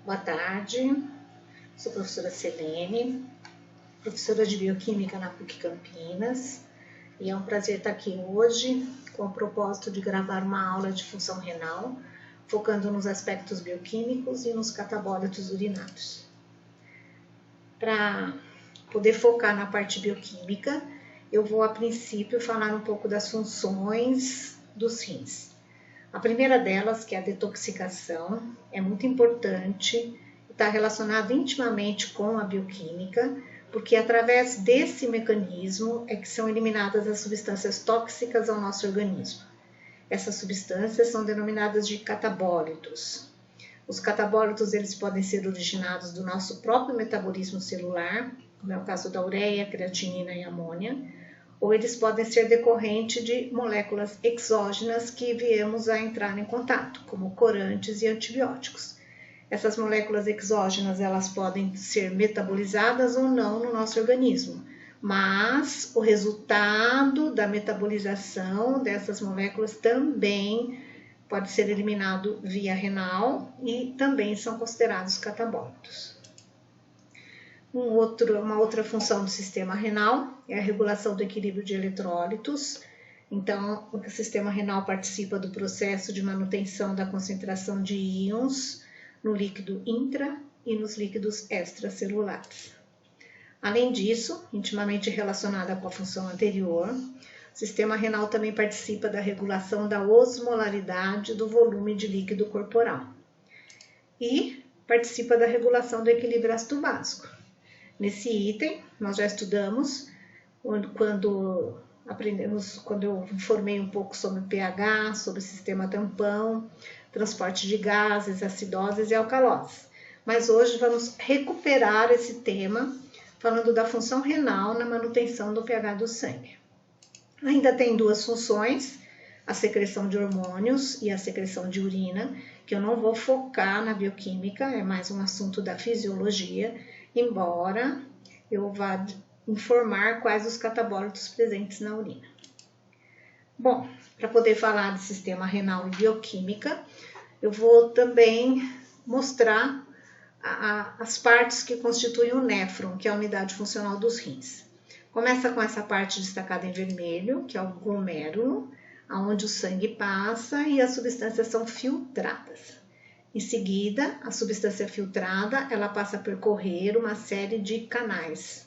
Boa tarde, sou a professora Selene, professora de Bioquímica na PUC Campinas, e é um prazer estar aqui hoje com o propósito de gravar uma aula de função renal, focando nos aspectos bioquímicos e nos catabólitos urinários. Para poder focar na parte bioquímica, eu vou a princípio falar um pouco das funções dos rins. A primeira delas, que é a detoxicação, é muito importante, está relacionada intimamente com a bioquímica, porque através desse mecanismo é que são eliminadas as substâncias tóxicas ao nosso organismo. Essas substâncias são denominadas de catabólitos. Os catabólitos eles podem ser originados do nosso próprio metabolismo celular, como é o caso da ureia, creatinina e amônia, ou eles podem ser decorrentes de moléculas exógenas que viemos a entrar em contato, como corantes e antibióticos. Essas moléculas exógenas elas podem ser metabolizadas ou não no nosso organismo, mas o resultado da metabolização dessas moléculas também pode ser eliminado via renal e também são considerados catabólitos. Uma outra função do sistema renal é a regulação do equilíbrio de eletrólitos. Então, o sistema renal participa do processo de manutenção da concentração de íons no líquido intra e nos líquidos extracelulares. Além disso, intimamente relacionada com a função anterior, o sistema renal também participa da regulação da osmolaridade do volume de líquido corporal e participa da regulação do equilíbrio ácido-básico. Nesse item, nós já estudamos quando eu informei um pouco sobre o pH, sobre o sistema tampão, transporte de gases, acidoses e alcaloses. Mas hoje vamos recuperar esse tema, falando da função renal na manutenção do pH do sangue. Ainda tem duas funções, a secreção de hormônios e a secreção de urina, que eu não vou focar na bioquímica, é mais um assunto da fisiologia, embora eu vá informar quais os catabólitos presentes na urina. Bom, para poder falar de sistema renal e bioquímica, eu vou também mostrar as partes que constituem o néfron, que é a unidade funcional dos rins. Começa com essa parte destacada em vermelho, que é o glomérulo, onde o sangue passa e as substâncias são filtradas. Em seguida, a substância filtrada ela passa a percorrer uma série de canais.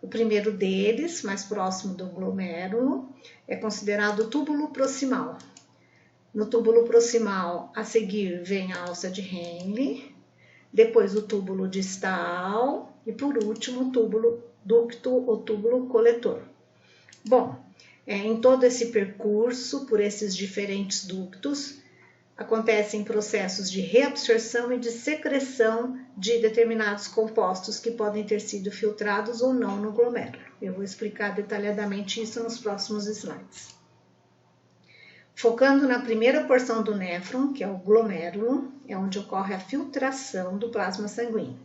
O primeiro deles, mais próximo do glomérulo, é considerado o túbulo proximal. No túbulo proximal, a seguir, vem a alça de Henle, depois o túbulo distal e, por último, o túbulo ducto ou túbulo coletor. Bom, em todo esse percurso, por esses diferentes ductos, acontecem processos de reabsorção e de secreção de determinados compostos que podem ter sido filtrados ou não no glomérulo. Eu vou explicar detalhadamente isso nos próximos slides. Focando na primeira porção do néfron, que é o glomérulo, é onde ocorre a filtração do plasma sanguíneo.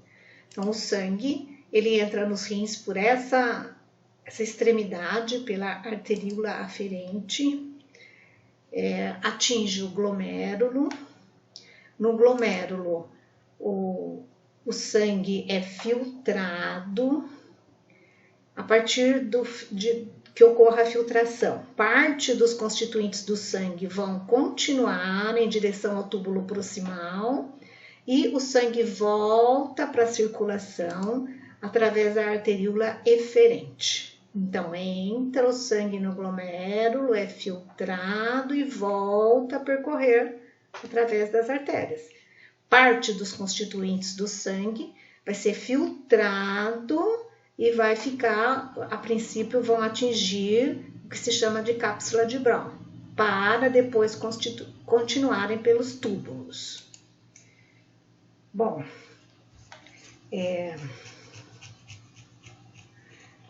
Então, o sangue, ele entra nos rins por essa extremidade, pela arteríola aferente, atinge o glomérulo. No glomérulo, o sangue é filtrado. A partir que ocorra a filtração, parte dos constituintes do sangue vão continuar em direção ao túbulo proximal e o sangue volta para a circulação através da arteríola eferente. Então, entra o sangue no glomérulo, é filtrado e volta a percorrer através das artérias. Parte dos constituintes do sangue vai ser filtrado e vai ficar, a princípio, vão atingir o que se chama de cápsula de Brown, para depois continuarem pelos túbulos. Bom,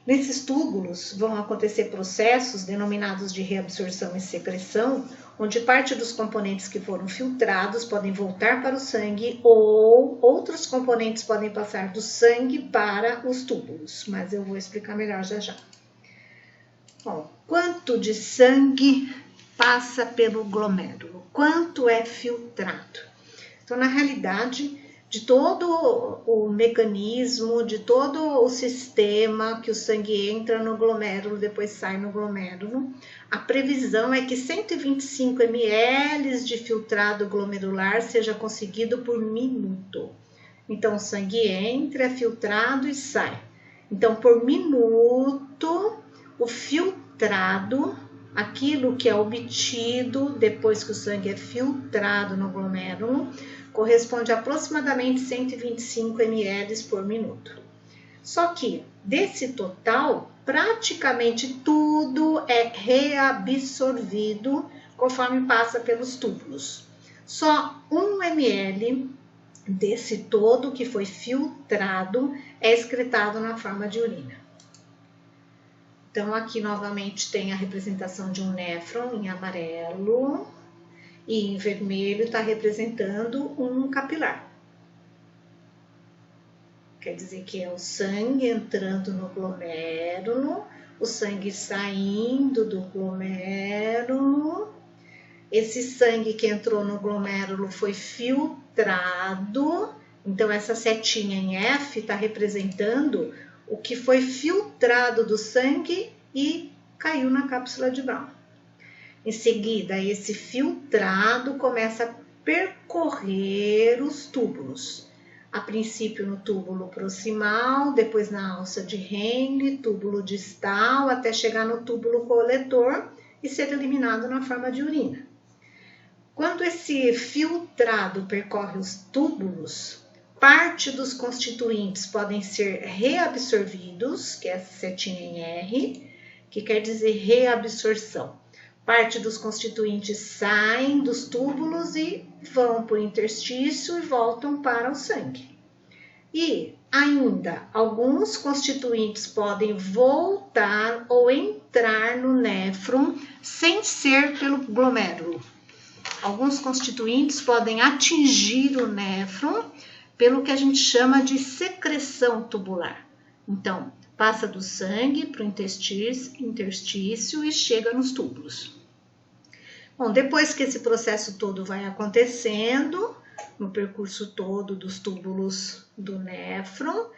nesses túbulos vão acontecer processos denominados de reabsorção e secreção, onde parte dos componentes que foram filtrados podem voltar para o sangue ou outros componentes podem passar do sangue para os túbulos, mas eu vou explicar melhor já já. Bom, quanto de sangue passa pelo glomérulo? Quanto é filtrado? Então, na realidade, de todo o mecanismo, de todo o sistema que o sangue entra no glomérulo, depois sai no glomérulo, a previsão é que 125 ml de filtrado glomerular seja conseguido por minuto. Então, o sangue entra, é filtrado e sai. Então, por minuto, o filtrado, aquilo que é obtido depois que o sangue é filtrado no glomérulo, corresponde a aproximadamente 125 ml por minuto. Só que, desse total, praticamente tudo é reabsorvido conforme passa pelos túbulos. Só 1 ml desse todo que foi filtrado é excretado na forma de urina. Então, aqui novamente tem a representação de um néfron em amarelo e em vermelho está representando um capilar. Quer dizer que é o sangue entrando no glomérulo, o sangue saindo do glomérulo. Esse sangue que entrou no glomérulo foi filtrado, então essa setinha em F está representando o que foi filtrado do sangue e caiu na cápsula de Brown. Em seguida, esse filtrado começa a percorrer os túbulos. A princípio no túbulo proximal, depois na alça de Henle, túbulo distal, até chegar no túbulo coletor e ser eliminado na forma de urina. Quando esse filtrado percorre os túbulos, parte dos constituintes podem ser reabsorvidos, que é essa setinha em R, que quer dizer reabsorção. Parte dos constituintes saem dos túbulos e vão para o interstício e voltam para o sangue. E ainda, alguns constituintes podem voltar ou entrar no néfron sem ser pelo glomérulo. Alguns constituintes podem atingir o néfron pelo que a gente chama de secreção tubular. Então, passa do sangue para o interstício e chega nos túbulos. Bom, depois que esse processo todo vai acontecendo, no percurso todo dos túbulos do néfron,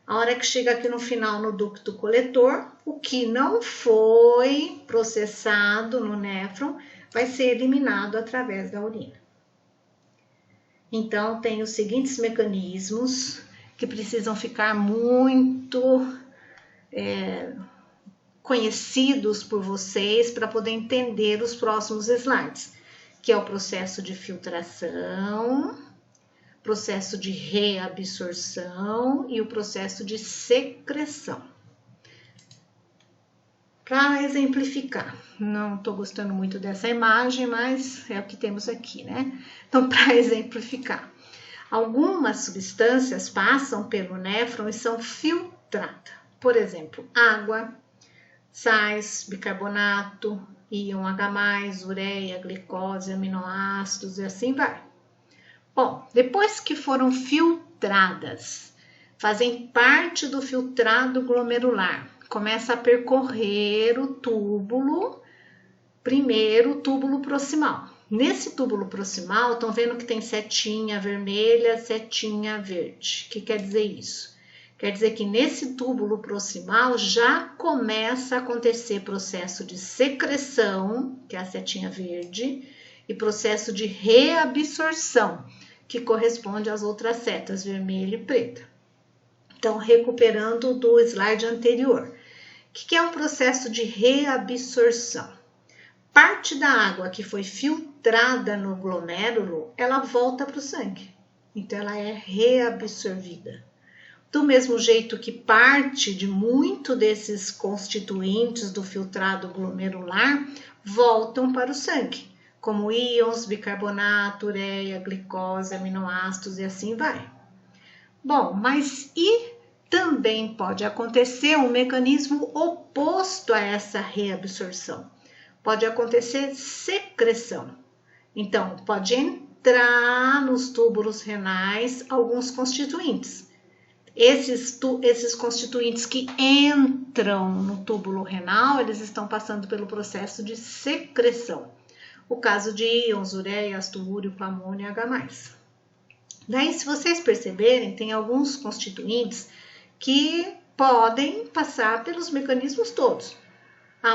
a hora que chega aqui no final no ducto coletor, o que não foi processado no néfron vai ser eliminado através da urina. Então, tem os seguintes mecanismos que precisam ficar muito conhecidos por vocês para poder entender os próximos slides, que é o processo de filtração, processo de reabsorção e o processo de secreção. Para exemplificar, não estou gostando muito dessa imagem, mas é o que temos aqui, né? Então, para exemplificar, algumas substâncias passam pelo néfron e são filtradas. Por exemplo, água, sais, bicarbonato, íon H+, ureia, glicose, aminoácidos e assim vai. Bom, depois que foram filtradas, fazem parte do filtrado glomerular, começa a percorrer o túbulo, primeiro o túbulo proximal. Nesse túbulo proximal, estão vendo que tem setinha vermelha, setinha verde. O que quer dizer isso? Quer dizer que nesse túbulo proximal já começa a acontecer processo de secreção, que é a setinha verde, e processo de reabsorção, que corresponde às outras setas, vermelha e preta. Então, recuperando do slide anterior. O que é um processo de reabsorção? Parte da água que foi filtrada no glomérulo, ela volta para o sangue. Então, ela é reabsorvida. Do mesmo jeito que parte de muito desses constituintes do filtrado glomerular voltam para o sangue, como íons, bicarbonato, ureia, glicose, aminoácidos e assim vai. Bom, mas e também pode acontecer um mecanismo oposto a essa reabsorção. Pode acontecer secreção. Então, pode entrar nos túbulos renais alguns constituintes. Esses constituintes que entram no túbulo renal, eles estão passando pelo processo de secreção. O caso de íons, ureia, ácido úrico, amônio e H+. Daí, se vocês perceberem, tem alguns constituintes que podem passar pelos mecanismos todos.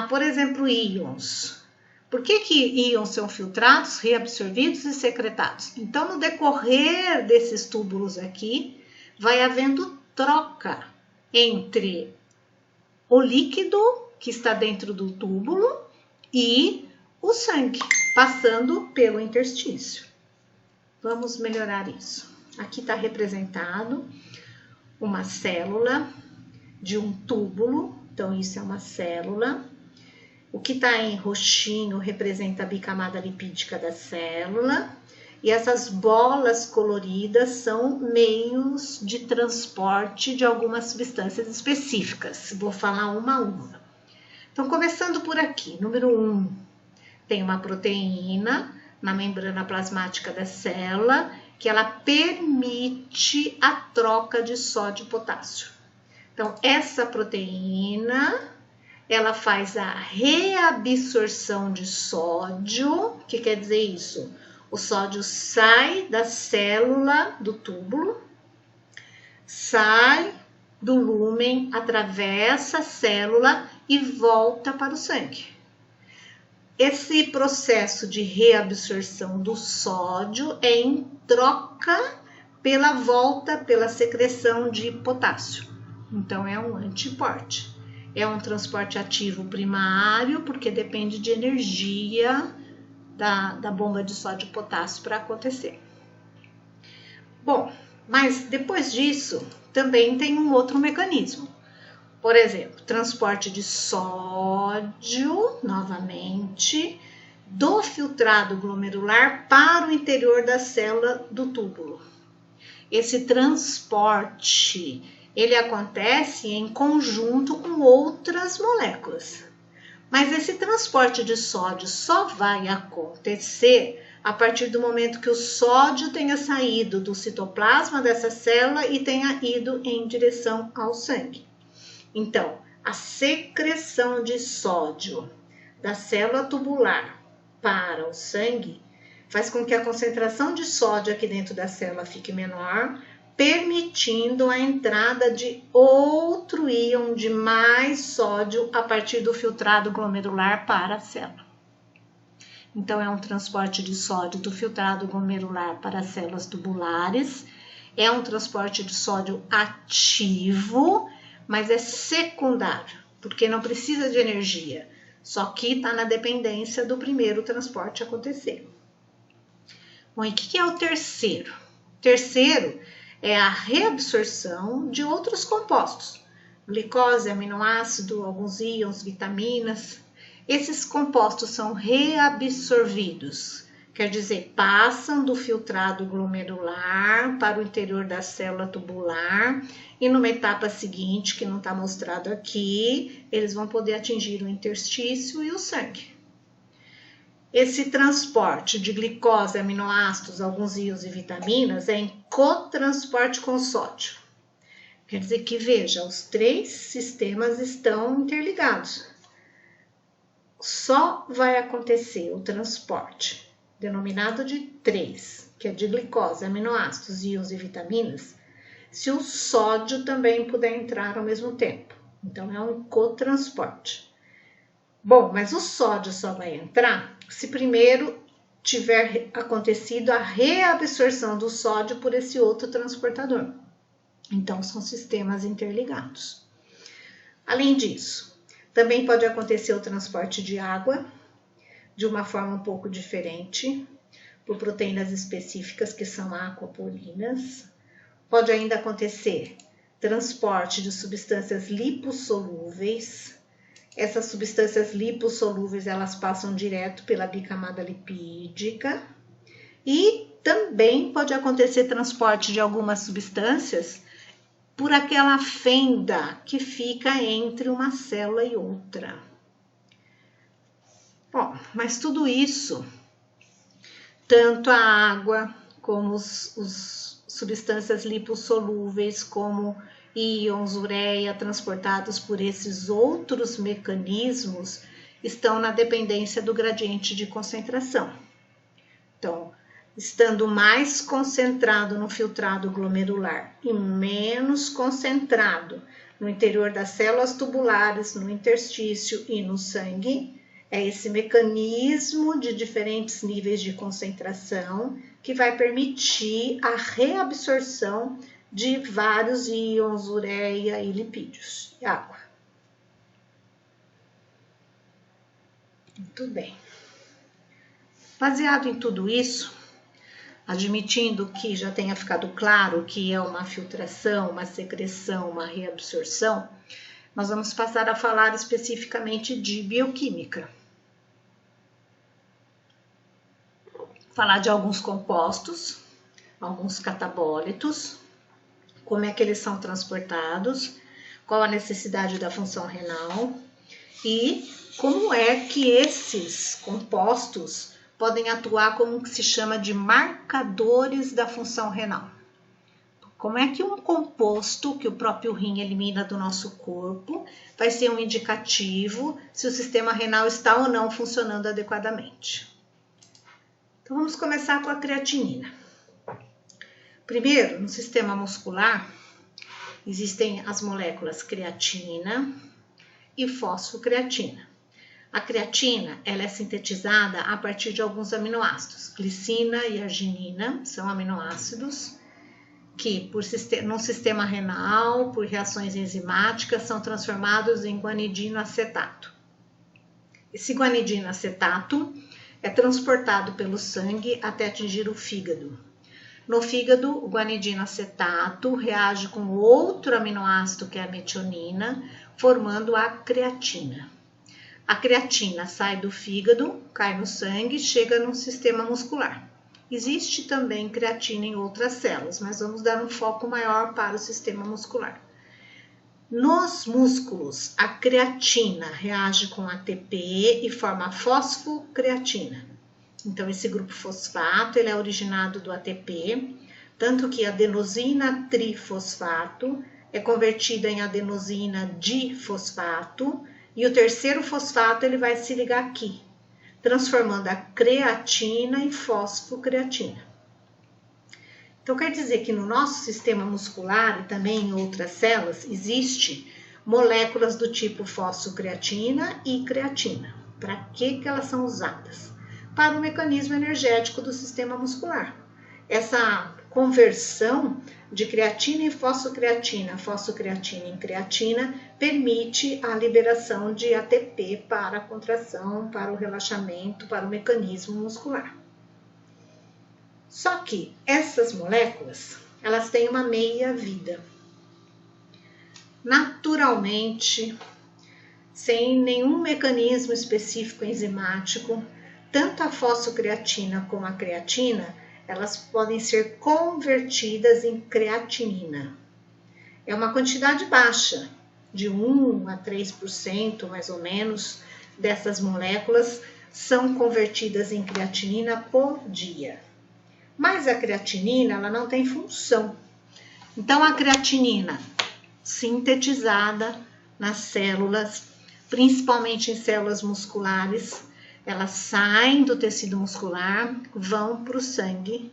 Por exemplo, íons. Por que íons são filtrados, reabsorvidos e secretados? Então, no decorrer desses túbulos aqui, vai havendo troca entre o líquido que está dentro do túbulo e o sangue, passando pelo interstício. Vamos melhorar isso. Aqui está representado uma célula de um túbulo. Então, isso é uma célula. O que está em roxinho representa a bicamada lipídica da célula. E essas bolas coloridas são meios de transporte de algumas substâncias específicas. Vou falar uma a uma. Então, começando por aqui. Número 1, tem uma proteína na membrana plasmática da célula que ela permite a troca de sódio e potássio. Então, essa proteína, ela faz a reabsorção de sódio. O que quer dizer isso? O sódio sai da célula do túbulo, sai do lúmen, atravessa a célula e volta para o sangue. Esse processo de reabsorção do sódio é em troca pela volta, pela secreção de potássio. Então, é um antiporte. É um transporte ativo primário, porque depende de energia da bomba de sódio e potássio para acontecer. Bom, mas depois disso, também tem um outro mecanismo. Por exemplo, transporte de sódio, novamente, do filtrado glomerular para o interior da célula do túbulo. Esse transporte, ele acontece em conjunto com outras moléculas. Mas esse transporte de sódio só vai acontecer a partir do momento que o sódio tenha saído do citoplasma dessa célula e tenha ido em direção ao sangue. Então, a secreção de sódio da célula tubular para o sangue faz com que a concentração de sódio aqui dentro da célula fique menor, permitindo a entrada de outro íon de mais sódio a partir do filtrado glomerular para a célula. Então, é um transporte de sódio do filtrado glomerular para as células tubulares. É um transporte de sódio ativo, mas é secundário, porque não precisa de energia. Só que está na dependência do primeiro transporte acontecer. Bom, e o que é o terceiro? O terceiro é a reabsorção de outros compostos. Glicose, aminoácido, alguns íons, vitaminas. Esses compostos são reabsorvidos, quer dizer, passam do filtrado glomerular para o interior da célula tubular e numa etapa seguinte, que não está mostrado aqui, eles vão poder atingir o interstício e o sangue. Esse transporte de glicose, aminoácidos, alguns íons e vitaminas é em cotransporte com sódio. Quer dizer que, veja, os três sistemas estão interligados. Só vai acontecer o transporte, denominado de 3, que é de glicose, aminoácidos, íons e vitaminas, se o sódio também puder entrar ao mesmo tempo. Então, é um cotransporte. Bom, mas o sódio só vai entrar se primeiro tiver acontecido a reabsorção do sódio por esse outro transportador. Então, são sistemas interligados. Além disso, também pode acontecer o transporte de água de uma forma um pouco diferente, por proteínas específicas que são aquaporinas. Pode ainda acontecer transporte de substâncias lipossolúveis. Essas substâncias lipossolúveis, elas passam direto pela bicamada lipídica. E também pode acontecer transporte de algumas substâncias por aquela fenda que fica entre uma célula e outra. Bom, mas tudo isso, tanto a água como os substâncias lipossolúveis, como íons, ureia, transportados por esses outros mecanismos, estão na dependência do gradiente de concentração. Então, estando mais concentrado no filtrado glomerular e menos concentrado no interior das células tubulares, no interstício e no sangue, é esse mecanismo de diferentes níveis de concentração que vai permitir a reabsorção de vários íons, ureia e lipídios e água. Muito bem. Baseado em tudo isso, admitindo que já tenha ficado claro que é uma filtração, uma secreção, uma reabsorção, nós vamos passar a falar especificamente de bioquímica. Falar de alguns compostos, alguns catabólitos, como é que eles são transportados, qual a necessidade da função renal e como é que esses compostos podem atuar como que se chama de marcadores da função renal. Como é que um composto que o próprio rim elimina do nosso corpo vai ser um indicativo se o sistema renal está ou não funcionando adequadamente? Então vamos começar com a creatinina. Primeiro, no sistema muscular, existem as moléculas creatina e fosfocreatina. A creatina ela é sintetizada a partir de alguns aminoácidos. Glicina e arginina são aminoácidos que, no sistema renal, por reações enzimáticas, são transformados em guanidinoacetato. Esse guanidinoacetato é transportado pelo sangue até atingir o fígado. No fígado, o guanidinoacetato reage com outro aminoácido, que é a metionina, formando a creatina. A creatina sai do fígado, cai no sangue, chega no sistema muscular. Existe também creatina em outras células, mas vamos dar um foco maior para o sistema muscular. Nos músculos, a creatina reage com ATP e forma fosfocreatina. Então, esse grupo fosfato ele é originado do ATP, tanto que a adenosina trifosfato é convertida em adenosina difosfato, e o terceiro fosfato ele vai se ligar aqui, transformando a creatina em fosfocreatina. Então, quer dizer que no nosso sistema muscular e também em outras células, existe moléculas do tipo fosfocreatina e creatina. Para que elas são usadas? Para o mecanismo energético do sistema muscular. Essa conversão de creatina em fosfocreatina, fosfocreatina em creatina, permite a liberação de ATP para a contração, para o relaxamento, para o mecanismo muscular. Só que essas moléculas, elas têm uma meia-vida. Naturalmente, sem nenhum mecanismo específico enzimático, tanto a fosfocreatina como a creatina, elas podem ser convertidas em creatinina. É uma quantidade baixa, de 1 a 3% mais ou menos dessas moléculas são convertidas em creatinina por dia. Mas a creatinina ela não tem função. Então a creatinina sintetizada nas células, principalmente em células musculares, elas saem do tecido muscular, vão para o sangue,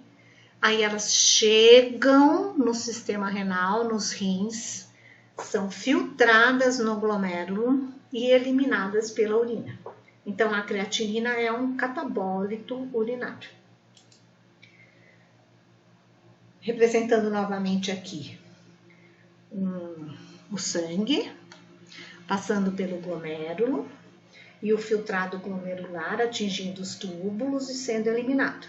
aí elas chegam no sistema renal, nos rins, são filtradas no glomérulo e eliminadas pela urina. Então, a creatinina é um catabólito urinário. Representando novamente aqui o sangue, passando pelo glomérulo, e o filtrado glomerular atingindo os túbulos e sendo eliminado.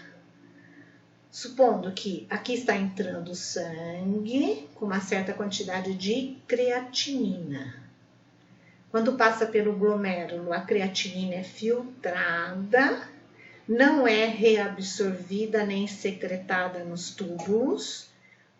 Supondo que aqui está entrando sangue com uma certa quantidade de creatinina. Quando passa pelo glomérulo, a creatinina é filtrada, não é reabsorvida nem secretada nos túbulos.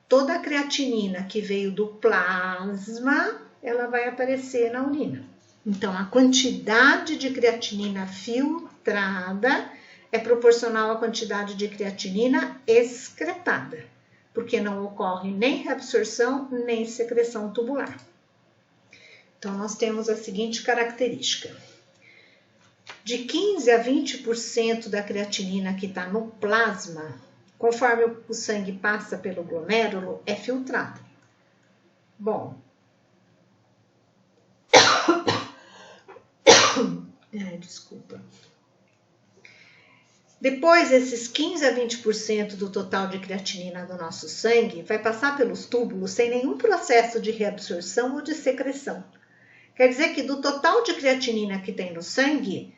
Toda a creatinina que veio do plasma, ela vai aparecer na urina. Então, a quantidade de creatinina filtrada é proporcional à quantidade de creatinina excretada, porque não ocorre nem reabsorção, nem secreção tubular. Então, nós temos a seguinte característica. De 15 a 20% da creatinina que está no plasma, conforme o sangue passa pelo glomérulo, é filtrado. Bom, desculpa. Depois, esses 15 a 20% do total de creatinina do nosso sangue vai passar pelos túbulos sem nenhum processo de reabsorção ou de secreção. Quer dizer que do total de creatinina que tem no sangue,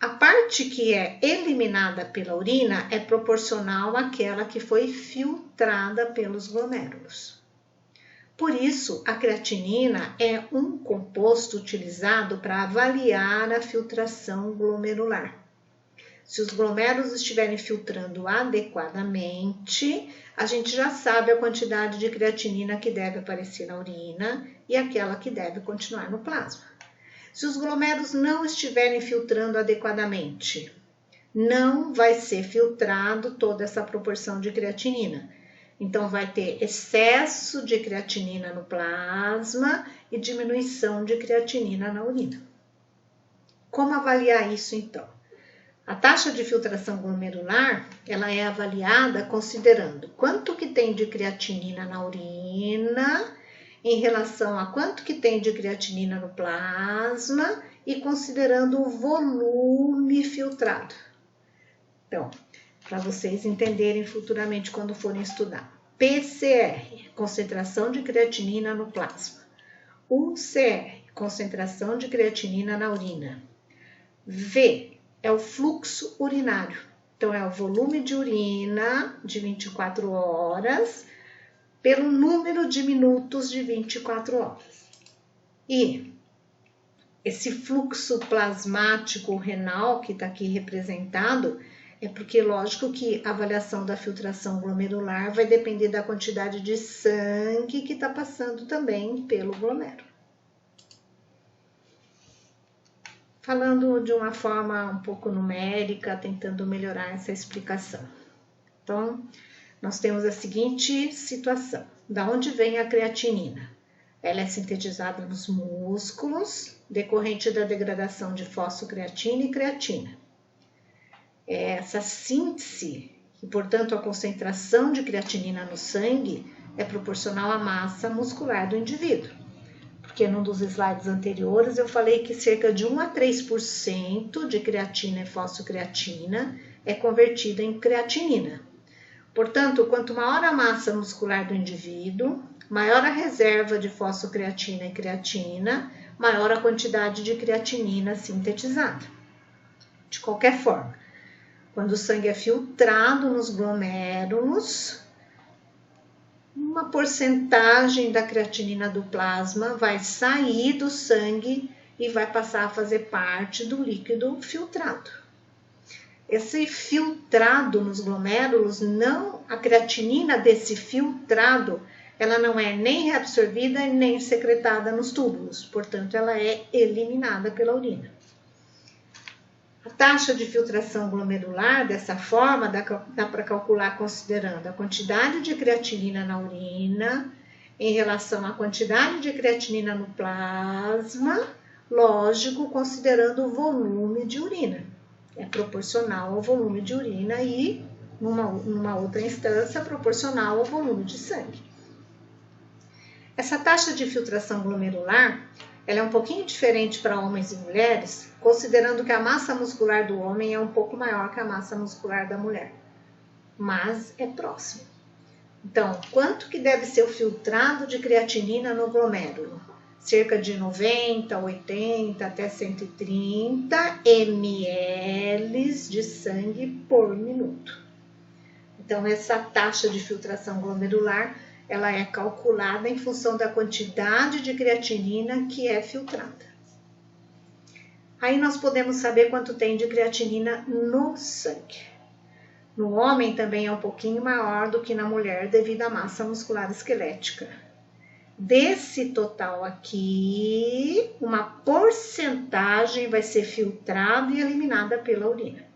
a parte que é eliminada pela urina é proporcional àquela que foi filtrada pelos glomérulos. Por isso, a creatinina é um composto utilizado para avaliar a filtração glomerular. Se os glomérulos estiverem filtrando adequadamente, a gente já sabe a quantidade de creatinina que deve aparecer na urina e aquela que deve continuar no plasma. Se os glomérulos não estiverem filtrando adequadamente, não vai ser filtrado toda essa proporção de creatinina. Então, vai ter excesso de creatinina no plasma e diminuição de creatinina na urina. Como avaliar isso, então? A taxa de filtração glomerular, ela é avaliada considerando quanto que tem de creatinina na urina em relação a quanto que tem de creatinina no plasma e considerando o volume filtrado. Então, para vocês entenderem futuramente quando forem estudar. PCR, concentração de creatinina no plasma. UCR, concentração de creatinina na urina. V, é o fluxo urinário. Então, é o volume de urina de 24 horas pelo número de minutos de 24 horas. E esse fluxo plasmático renal que está aqui representado é porque, lógico, que a avaliação da filtração glomerular vai depender da quantidade de sangue que está passando também pelo glomérulo. Falando de uma forma um pouco numérica, tentando melhorar essa explicação. Então, nós temos a seguinte situação. Da onde vem a creatinina? Ela é sintetizada nos músculos, decorrente da degradação de fosfocreatina e creatina. Essa síntese, e portanto a concentração de creatinina no sangue, é proporcional à massa muscular do indivíduo. Porque num dos slides anteriores eu falei que cerca de 1 a 3% de creatina e fosfocreatina é convertida em creatinina. Portanto, quanto maior a massa muscular do indivíduo, maior a reserva de fosfocreatina e creatina, maior a quantidade de creatinina sintetizada. De qualquer forma, quando o sangue é filtrado nos glomérulos, uma porcentagem da creatinina do plasma vai sair do sangue e vai passar a fazer parte do líquido filtrado. Esse filtrado nos glomérulos, a creatinina desse filtrado, ela não é nem reabsorvida nem secretada nos túbulos, portanto, ela é eliminada pela urina. A taxa de filtração glomerular, dessa forma, dá para calcular considerando a quantidade de creatinina na urina em relação à quantidade de creatinina no plasma, lógico, considerando o volume de urina. É proporcional ao volume de urina e, numa outra instância, proporcional ao volume de sangue. Essa taxa de filtração glomerular, ela é um pouquinho diferente para homens e mulheres, considerando que a massa muscular do homem é um pouco maior que a massa muscular da mulher, mas é próximo. Então, quanto que deve ser o filtrado de creatinina no glomérulo? Cerca de 90, 80 até 130 ml de sangue por minuto. Então, essa taxa de filtração glomerular, ela é calculada em função da quantidade de creatinina que é filtrada. Aí nós podemos saber quanto tem de creatinina no sangue. No homem também é um pouquinho maior do que na mulher devido à massa muscular esquelética. Desse total aqui, uma porcentagem vai ser filtrada e eliminada pela urina.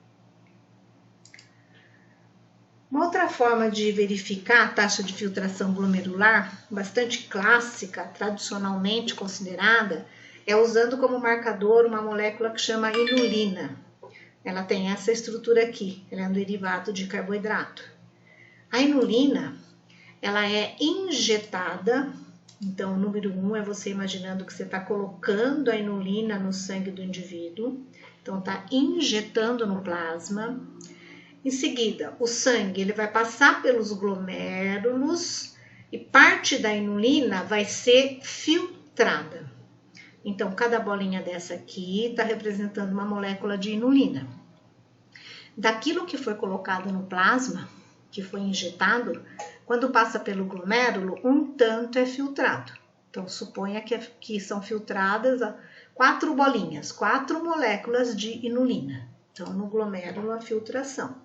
Uma outra forma de verificar a taxa de filtração glomerular, bastante clássica, tradicionalmente considerada, é usando como marcador uma molécula que chama inulina. Ela tem essa estrutura aqui, ela é um derivado de carboidrato. A inulina, ela é injetada, então o número 1 é você imaginando que você está colocando a inulina no sangue do indivíduo, então está injetando no plasma. Em seguida, o sangue ele vai passar pelos glomérulos e parte da inulina vai ser filtrada. Então, cada bolinha dessa aqui está representando uma molécula de inulina. Daquilo que foi colocado no plasma, que foi injetado, quando passa pelo glomérulo, um tanto é filtrado. Então, suponha que são filtradas 4 bolinhas, 4 moléculas de inulina. Então, no glomérulo, a filtração.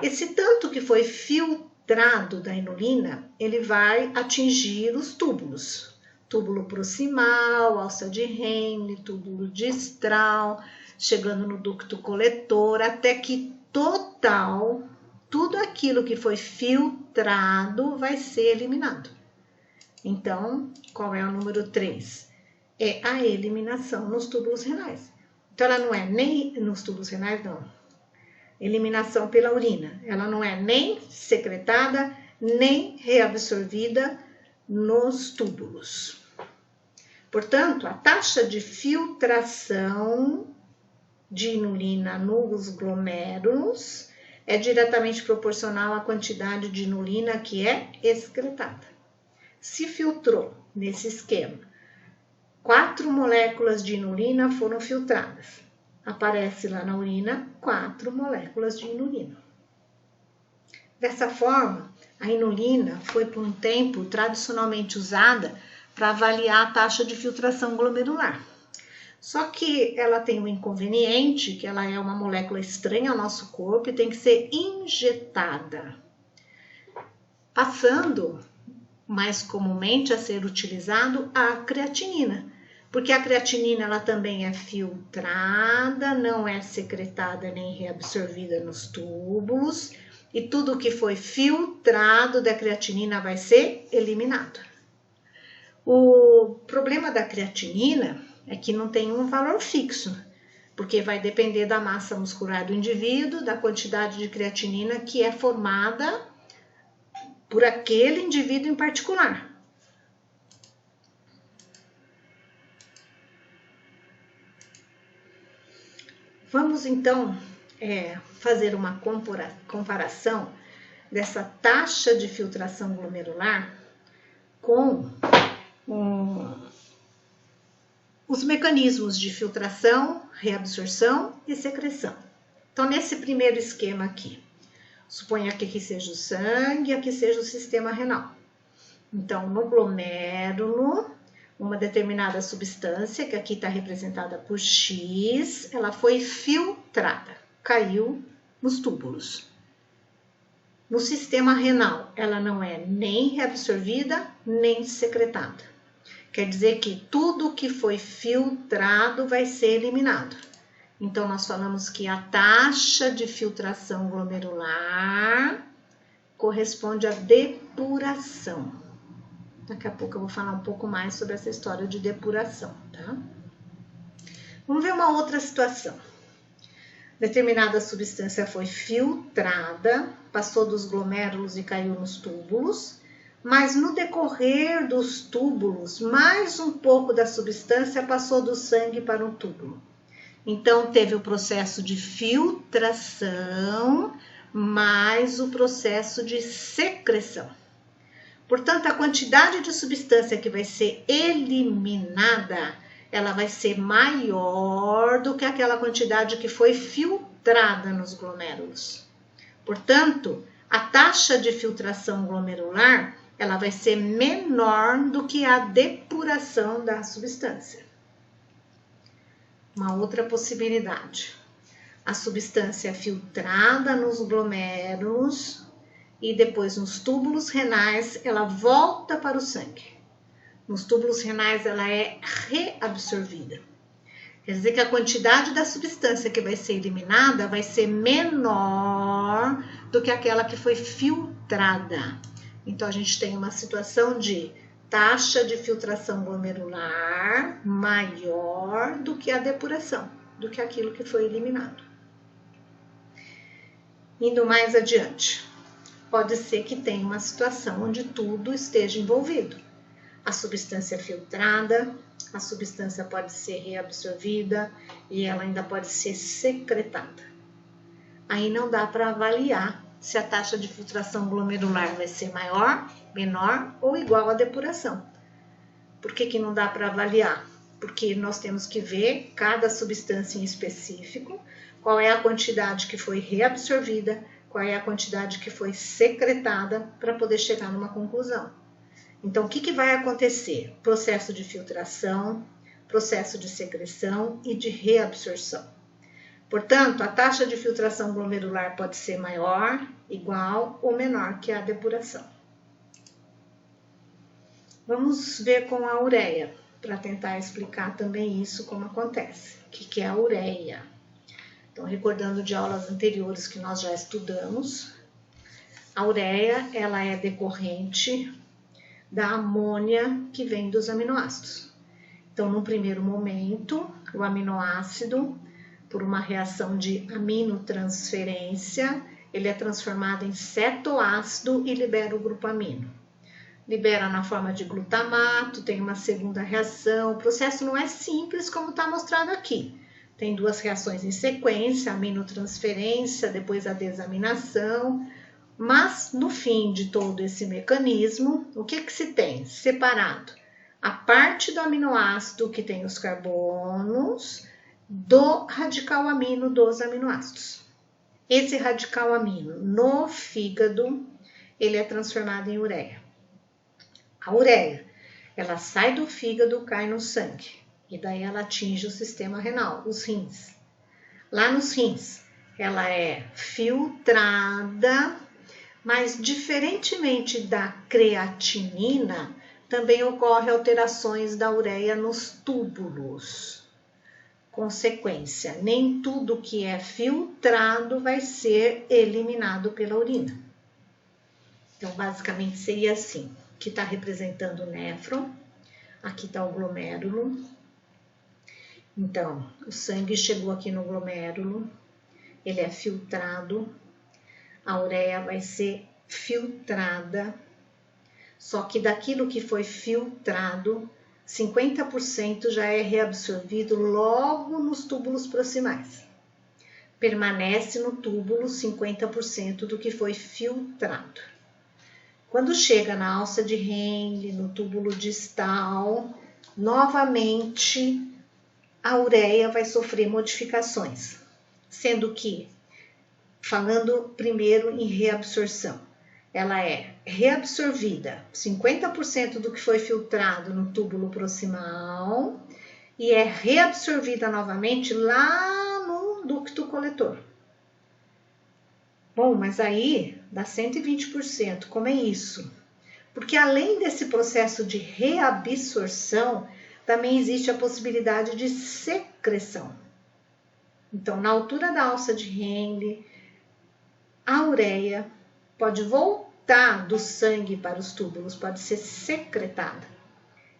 Esse tanto que foi filtrado da inulina, ele vai atingir os túbulos. Túbulo proximal, alça de Henle, túbulo distal, chegando no ducto coletor, até que total, tudo aquilo que foi filtrado vai ser eliminado. Então, qual é o número 3? É a eliminação nos túbulos renais. Então, ela não é nem nos túbulos renais, não. Eliminação pela urina. Ela não é nem secretada, nem reabsorvida nos túbulos. Portanto, a taxa de filtração de inulina nos glomérulos é diretamente proporcional à quantidade de inulina que é excretada. Se filtrou nesse esquema, 4 moléculas de inulina foram filtradas. Aparece lá na urina 4 moléculas de inulina. Dessa forma, a inulina foi por um tempo tradicionalmente usada para avaliar a taxa de filtração glomerular. Só que ela tem um inconveniente, que ela é uma molécula estranha ao nosso corpo e tem que ser injetada, passando mais comumente a ser utilizado a creatinina, porque a creatinina ela também é filtrada, não é secretada nem reabsorvida nos túbulos, e tudo que foi filtrado da creatinina vai ser eliminado. O problema da creatinina é que não tem um valor fixo, porque vai depender da massa muscular do indivíduo, da quantidade de creatinina que é formada por aquele indivíduo em particular. Vamos então fazer uma comparação dessa taxa de filtração glomerular com os mecanismos de filtração, reabsorção e secreção. Então, nesse primeiro esquema aqui, suponha que aqui seja o sangue, aqui seja o sistema renal. Então, no glomérulo, uma determinada substância, que aqui está representada por X, ela foi filtrada, caiu nos túbulos. No sistema renal, ela não é nem reabsorvida, nem secretada. Quer dizer que tudo que foi filtrado vai ser eliminado. Então, nós falamos que a taxa de filtração glomerular corresponde à depuração. Daqui a pouco eu vou falar um pouco mais sobre essa história de depuração, tá? Vamos ver uma outra situação. Determinada substância foi filtrada, passou dos glomérulos e caiu nos túbulos, mas no decorrer dos túbulos, mais um pouco da substância passou do sangue para o túbulo. Então, teve o processo de filtração, mais o processo de secreção. Portanto, a quantidade de substância que vai ser eliminada, ela vai ser maior do que aquela quantidade que foi filtrada nos glomérulos. Portanto, a taxa de filtração glomerular, ela vai ser menor do que a depuração da substância. Uma outra possibilidade. A substância é filtrada nos glomérulos e depois nos túbulos renais ela volta para o sangue. Nos túbulos renais ela é reabsorvida. Quer dizer que a quantidade da substância que vai ser eliminada vai ser menor do que aquela que foi filtrada. Então a gente tem uma situação de taxa de filtração glomerular maior do que a depuração, do que aquilo que foi eliminado. Indo mais adiante. pode ser que tenha uma situação onde tudo esteja envolvido. A substância filtrada, a substância pode ser reabsorvida e ela ainda pode ser secretada. Aí não dá para avaliar se a taxa de filtração glomerular vai ser maior, menor ou igual à depuração. Por que não dá para avaliar? Porque nós temos que ver cada substância em específico, qual é a quantidade que foi reabsorvida, qual é a quantidade que foi secretada para poder chegar numa conclusão. Então, o que vai acontecer? Processo de filtração, processo de secreção e de reabsorção. Portanto, a taxa de filtração glomerular pode ser maior, igual ou menor que a depuração. Vamos ver com a ureia, para tentar explicar também isso como acontece. O que é a ureia? Então, recordando de aulas anteriores que nós já estudamos, a ureia ela é decorrente da amônia que vem dos aminoácidos. Então, no primeiro momento, o aminoácido, por uma reação de aminotransferência, ele é transformado em cetoácido e libera o grupo amino. Libera na forma de glutamato, tem uma segunda reação. O processo não é simples como está mostrado aqui. Tem duas reações em sequência, a aminotransferência, depois a desaminação. Mas, no fim de todo esse mecanismo, o que se tem? Separado a parte do aminoácido que tem os carbonos do radical amino dos aminoácidos. Esse radical amino, no fígado, ele é transformado em ureia. A ureia, ela sai do fígado, cai no sangue, e daí ela atinge o sistema renal, os rins. Lá nos rins, ela é filtrada, mas diferentemente da creatinina, também ocorrem alterações da ureia nos túbulos. Consequência, nem tudo que é filtrado vai ser eliminado pela urina. Então, basicamente seria assim. Aqui está representando o néfron, aqui está o glomérulo. Então, o sangue chegou aqui no glomérulo, ele é filtrado, a ureia vai ser filtrada, só que daquilo que foi filtrado, 50% já é reabsorvido logo nos túbulos proximais. Permanece no túbulo 50% do que foi filtrado. Quando chega na alça de Henle, no túbulo distal, novamente a ureia vai sofrer modificações, sendo que, falando primeiro em reabsorção, ela é reabsorvida 50% do que foi filtrado no túbulo proximal e é reabsorvida novamente lá no ducto coletor. Bom, mas aí dá 120%. Como é isso? Porque além desse processo de reabsorção, também existe a possibilidade de secreção. Então, na altura da alça de Henle, a ureia pode voltar do sangue para os túbulos, pode ser secretada.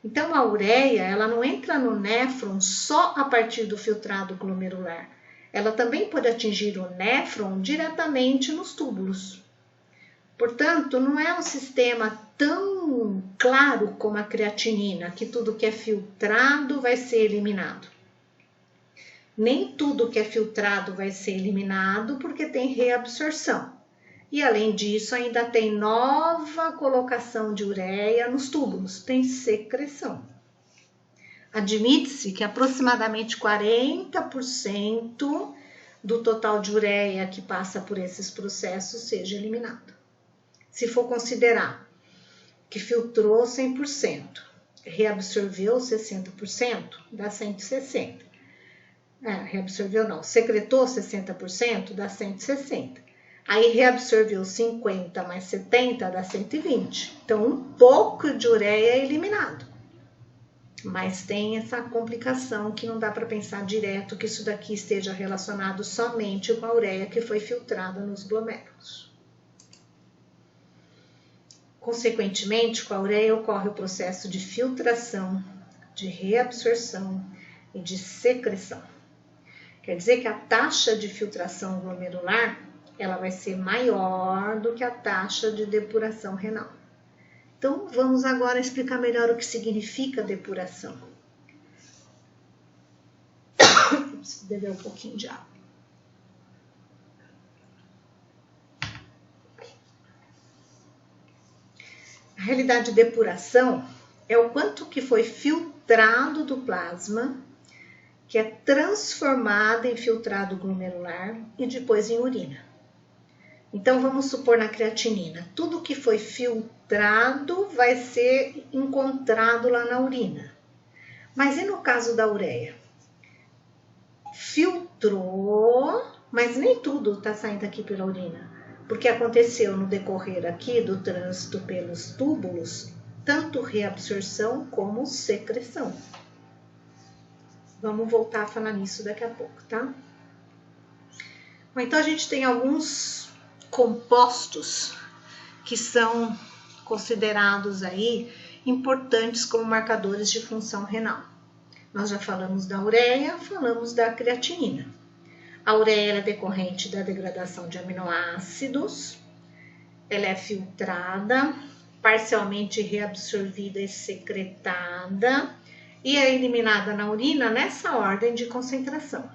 Então, a ureia, ela não entra no néfron só a partir do filtrado glomerular. Ela também pode atingir o néfron diretamente nos túbulos. Portanto, não é um sistema tão claro como a creatinina, que tudo que é filtrado vai ser eliminado. Nem tudo que é filtrado vai ser eliminado porque tem reabsorção. E além disso, ainda tem nova colocação de ureia nos túbulos, tem secreção. Admite-se que aproximadamente 40% do total de ureia que passa por esses processos seja eliminado. Se for considerar que filtrou 100%, reabsorveu 60%, dá 160%. Reabsorveu não, secretou 60%, dá 160%. Aí reabsorveu 50 mais 70, dá 120. Então, um pouco de ureia é eliminado. Mas tem essa complicação que não dá para pensar direto que isso daqui esteja relacionado somente com a ureia que foi filtrada nos glomérulos. Consequentemente, com a ureia ocorre o processo de filtração, de reabsorção e de secreção. Quer dizer que a taxa de filtração glomerular ela vai ser maior do que a taxa de depuração renal. Então, vamos agora explicar melhor o que significa depuração. Eu preciso beber um pouquinho de água. A realidade de depuração é o quanto que foi filtrado do plasma, que é transformado em filtrado glomerular e depois em urina. Então, vamos supor na creatinina, tudo que foi filtrado vai ser encontrado lá na urina. Mas e no caso da ureia? Filtrou, mas nem tudo está saindo aqui pela urina, porque aconteceu no decorrer aqui do trânsito pelos túbulos, tanto reabsorção como secreção. Vamos voltar a falar nisso daqui a pouco, tá? Bom, então a gente tem alguns compostos que são considerados aí importantes como marcadores de função renal. Nós já falamos da ureia, falamos da creatinina. A ureia é decorrente da degradação de aminoácidos, ela é filtrada, parcialmente reabsorvida e secretada e é eliminada na urina nessa ordem de concentração.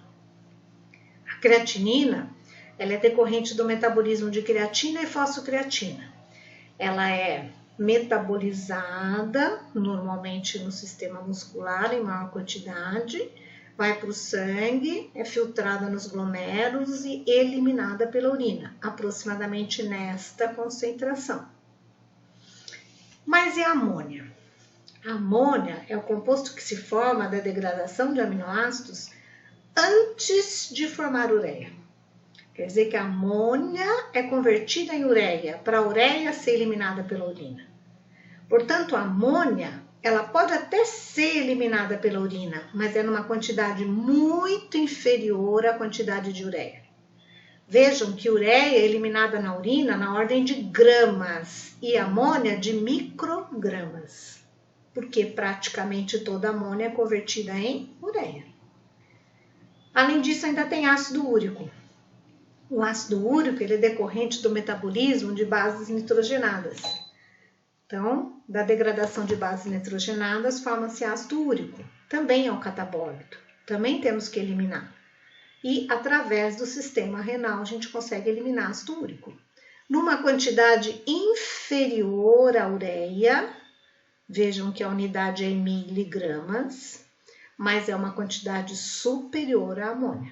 A creatinina, ela é decorrente do metabolismo de creatina e fosfocreatina. Ela é metabolizada normalmente no sistema muscular em maior quantidade, vai para o sangue, é filtrada nos glomérulos e eliminada pela urina, aproximadamente nesta concentração. Mas e a amônia? A amônia é o composto que se forma da degradação de aminoácidos antes de formar ureia. Quer dizer que a amônia é convertida em ureia, para a ureia ser eliminada pela urina. Portanto, a amônia, ela pode até ser eliminada pela urina, mas é numa quantidade muito inferior à quantidade de ureia. Vejam que ureia é eliminada na urina na ordem de gramas e amônia de microgramas, porque praticamente toda amônia é convertida em ureia. Além disso, ainda tem ácido úrico. O ácido úrico ele é decorrente do metabolismo de bases nitrogenadas. Então, da degradação de bases nitrogenadas, forma-se ácido úrico. Também é um catabólico. Também temos que eliminar. E, através do sistema renal, a gente consegue eliminar ácido úrico. Numa quantidade inferior à ureia, vejam que a unidade é em miligramas, mas é uma quantidade superior à amônia.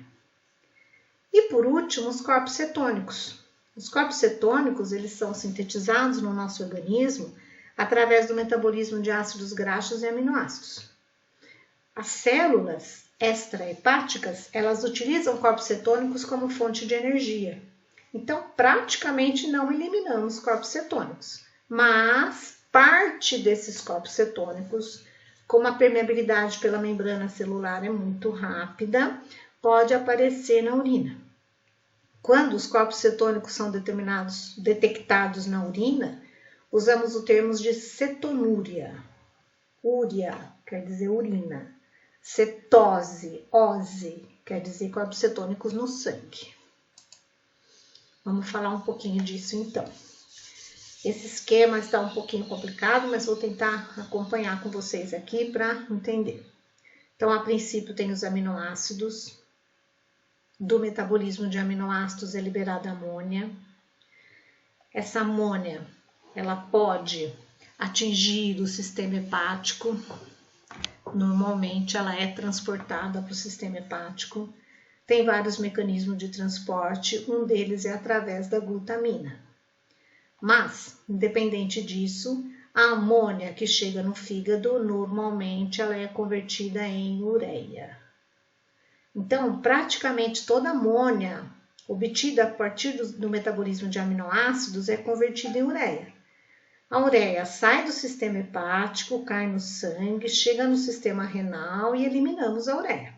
E por último, os corpos cetônicos. Os corpos cetônicos, eles são sintetizados no nosso organismo através do metabolismo de ácidos graxos e aminoácidos. As células extrahepáticas, elas utilizam corpos cetônicos como fonte de energia. Então, praticamente não eliminamos corpos cetônicos, mas parte desses corpos cetônicos, como a permeabilidade pela membrana celular é muito rápida, pode aparecer na urina. Quando os corpos cetônicos são detectados na urina, usamos o termo de cetonúria. Úria quer dizer urina. Cetose, ose, quer dizer corpos cetônicos no sangue. Vamos falar um pouquinho disso então. Esse esquema está um pouquinho complicado, mas vou tentar acompanhar com vocês aqui para entender. Então, a princípio, tem os aminoácidos. Do metabolismo de aminoácidos é liberada amônia. Essa amônia, ela pode atingir o sistema hepático. Normalmente, ela é transportada para o sistema hepático. Tem vários mecanismos de transporte, um deles é através da glutamina. Mas, independente disso, a amônia que chega no fígado, normalmente ela é convertida em ureia. Então, praticamente toda amônia obtida a partir do metabolismo de aminoácidos é convertida em ureia. A ureia sai do sistema hepático, cai no sangue, chega no sistema renal e eliminamos a ureia.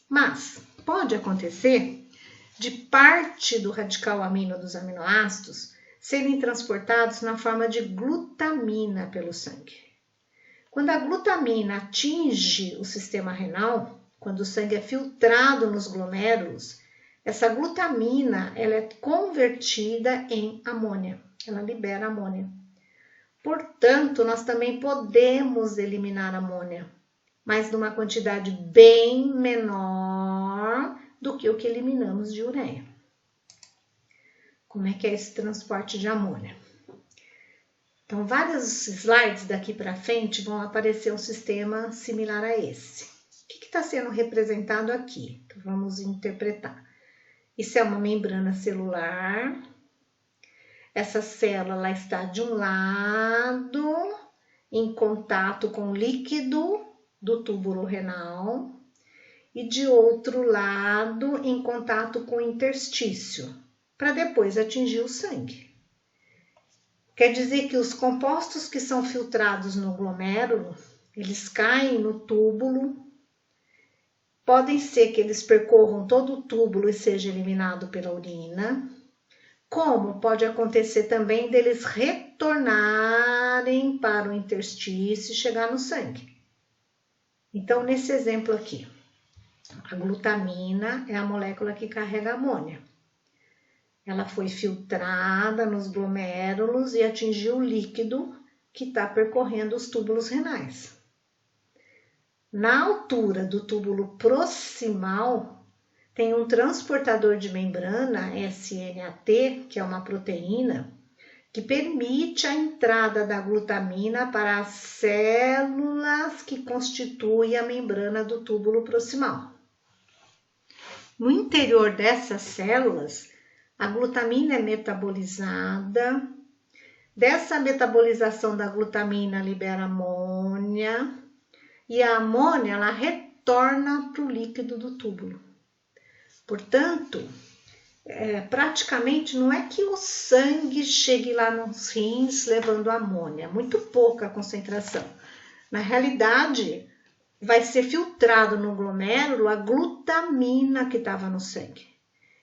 Mas pode acontecer de parte do radical amino dos aminoácidos serem transportados na forma de glutamina pelo sangue. Quando a glutamina atinge o sistema renal, quando o sangue é filtrado nos glomérulos, Essa glutamina, ela é convertida em amônia, ela libera amônia. Portanto, nós também podemos eliminar amônia, mas numa quantidade bem menor do que o que eliminamos de ureia. Como é que é esse transporte de amônia? Então, vários slides daqui para frente vão aparecer um sistema similar a esse. O que está sendo representado aqui? Então, vamos interpretar. Isso é uma membrana celular. Essa célula ela está de um lado em contato com o líquido do túbulo renal e de outro lado em contato com o interstício, para depois atingir o sangue. Quer dizer que os compostos que são filtrados no glomérulo, eles caem no túbulo. Podem ser que eles percorram todo o túbulo e seja eliminado pela urina. Como pode acontecer também deles retornarem para o interstício e chegar no sangue. Então, nesse exemplo aqui, a glutamina é a molécula que carrega amônia. Ela foi filtrada nos glomérulos e atingiu o líquido que está percorrendo os túbulos renais. Na altura do túbulo proximal, tem um transportador de membrana, SNAT, que é uma proteína, que permite a entrada da glutamina para as células que constituem a membrana do túbulo proximal. No interior dessas células, a glutamina é metabolizada. Dessa metabolização da glutamina libera amônia e a amônia ela retorna para o líquido do túbulo. Portanto, praticamente não é que o sangue chegue lá nos rins levando amônia, muito pouca concentração. Na realidade, vai ser filtrado no glomérulo a glutamina que estava no sangue.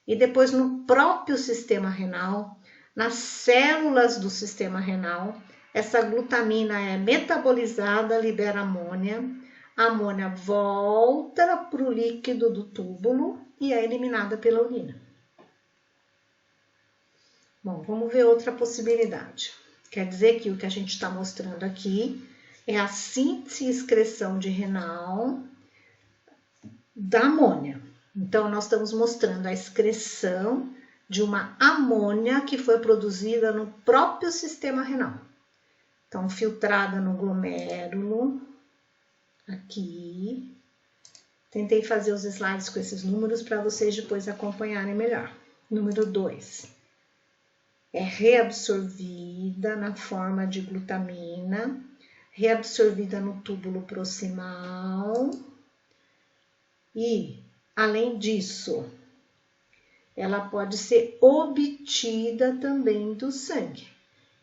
E depois no próprio sistema renal, nas células do sistema renal, essa glutamina é metabolizada, libera amônia, a amônia volta para o líquido do túbulo e é eliminada pela urina. Bom, vamos ver outra possibilidade. Quer dizer que o que a gente está mostrando aqui é a síntese e excreção de renal da amônia. Então, nós estamos mostrando a excreção de uma amônia que foi produzida no próprio sistema renal. Então, filtrada no glomérulo, aqui. Tentei fazer os slides com esses números para vocês depois acompanharem melhor. Número 2. É reabsorvida na forma de glutamina, reabsorvida no túbulo proximal e, além disso, ela pode ser obtida também do sangue.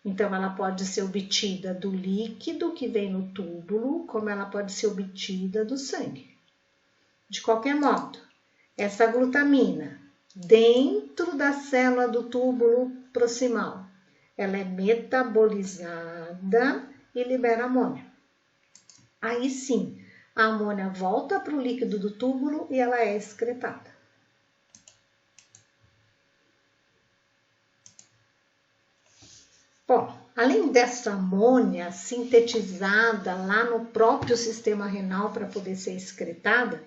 Então, ela pode ser obtida do líquido que vem no túbulo, como ela pode ser obtida do sangue. De qualquer modo, essa glutamina, dentro da célula do túbulo proximal, ela é metabolizada e libera amônia. Aí sim, a amônia volta para o líquido do túbulo e ela é excretada. Bom, além dessa amônia sintetizada lá no próprio sistema renal para poder ser excretada,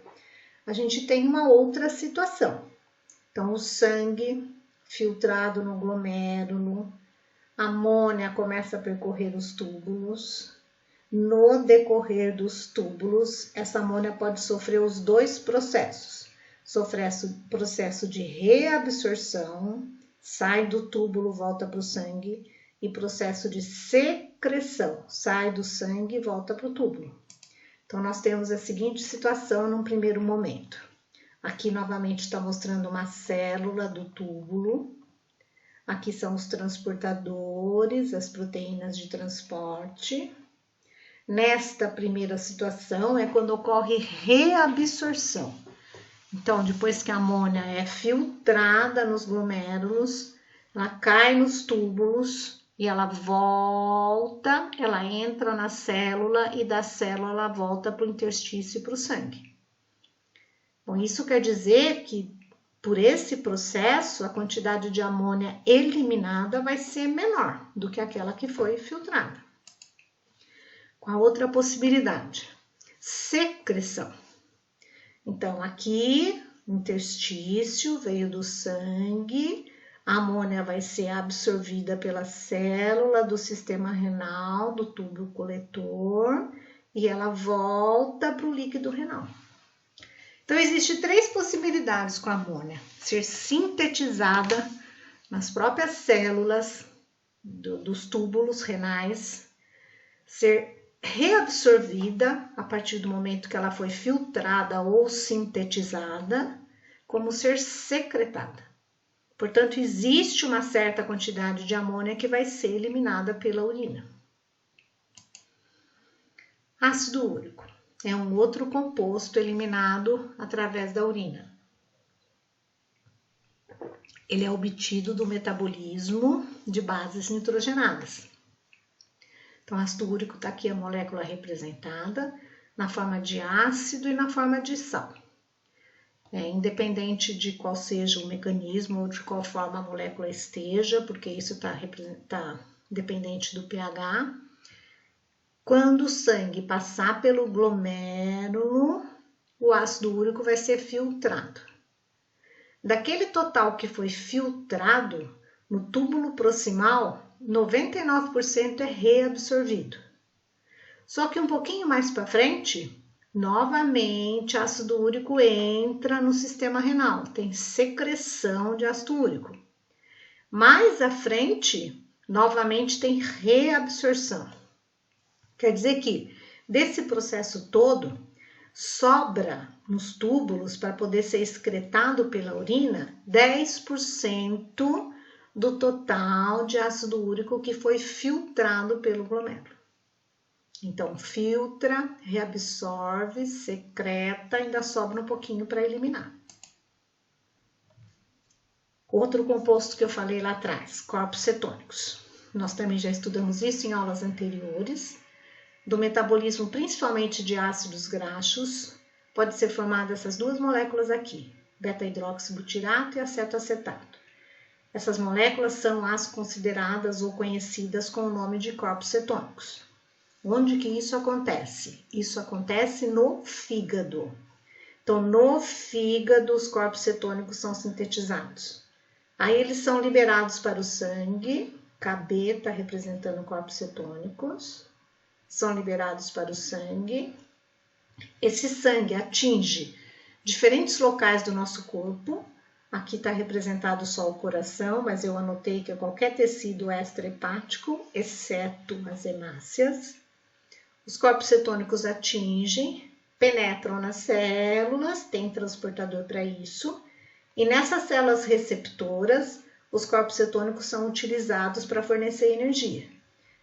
a gente tem uma outra situação. Então, o sangue filtrado no glomérulo, a amônia começa a percorrer os túbulos. No decorrer dos túbulos, essa amônia pode sofrer os dois processos. Sofrer o processo de reabsorção, sai do túbulo, volta para o sangue, e processo de secreção, sai do sangue e volta para o túbulo. Então, nós temos a seguinte situação num primeiro momento. Aqui, novamente, está mostrando uma célula do túbulo. Aqui são os transportadores, as proteínas de transporte. Nesta primeira situação, é quando ocorre reabsorção. Então, depois que a amônia é filtrada nos glomérulos, ela cai nos túbulos e ela volta, ela entra na célula e da célula ela volta para o interstício e para o sangue. Bom, isso quer dizer que por esse processo, a quantidade de amônia eliminada vai ser menor do que aquela que foi filtrada. Qual a outra possibilidade? Secreção. Então, aqui, interstício veio do sangue, a amônia vai ser absorvida pela célula do sistema renal, do tubo coletor, e ela volta para o líquido renal. Então, existem 3 possibilidades com a amônia: ser sintetizada nas próprias células dos túbulos renais, ser reabsorvida a partir do momento que ela foi filtrada ou sintetizada, como ser secretada. Portanto, existe uma certa quantidade de amônia que vai ser eliminada pela urina. Ácido úrico é um outro composto eliminado através da urina. Ele é obtido do metabolismo de bases nitrogenadas. Então, ácido úrico está aqui a molécula representada na forma de ácido e na forma de sal. Independente de qual seja o mecanismo ou de qual forma a molécula esteja, porque isso está dependente do pH. Quando o sangue passar pelo glomérulo, o ácido úrico vai ser filtrado. Daquele total que foi filtrado, no túbulo proximal, 99% é reabsorvido. Só que um pouquinho mais para frente, novamente ácido úrico entra no sistema renal, tem secreção de ácido úrico. Mais à frente, novamente tem reabsorção. Quer dizer que desse processo todo, sobra nos túbulos para poder ser excretado pela urina 10% do total de ácido úrico que foi filtrado pelo glomérulo. Então, filtra, reabsorve, secreta, ainda sobra um pouquinho para eliminar. Outro composto que eu falei lá atrás, corpos cetônicos. Nós também já estudamos isso em aulas anteriores. Do metabolismo principalmente de ácidos graxos, pode ser formada essas 2 moléculas aqui, beta-hidroxibutirato e acetoacetato. Essas moléculas são as consideradas ou conhecidas com o nome de corpos cetônicos. Onde que isso acontece? Isso acontece no fígado. Então, no fígado, os corpos cetônicos são sintetizados. Aí eles são liberados para o sangue, KB está representando corpos cetônicos, são liberados para o sangue. Esse sangue atinge diferentes locais do nosso corpo. Aqui está representado só o coração, mas eu anotei que é qualquer tecido extrahepático, exceto as hemácias. Os corpos cetônicos atingem, penetram nas células, tem transportador para isso, e nessas células receptoras, os corpos cetônicos são utilizados para fornecer energia.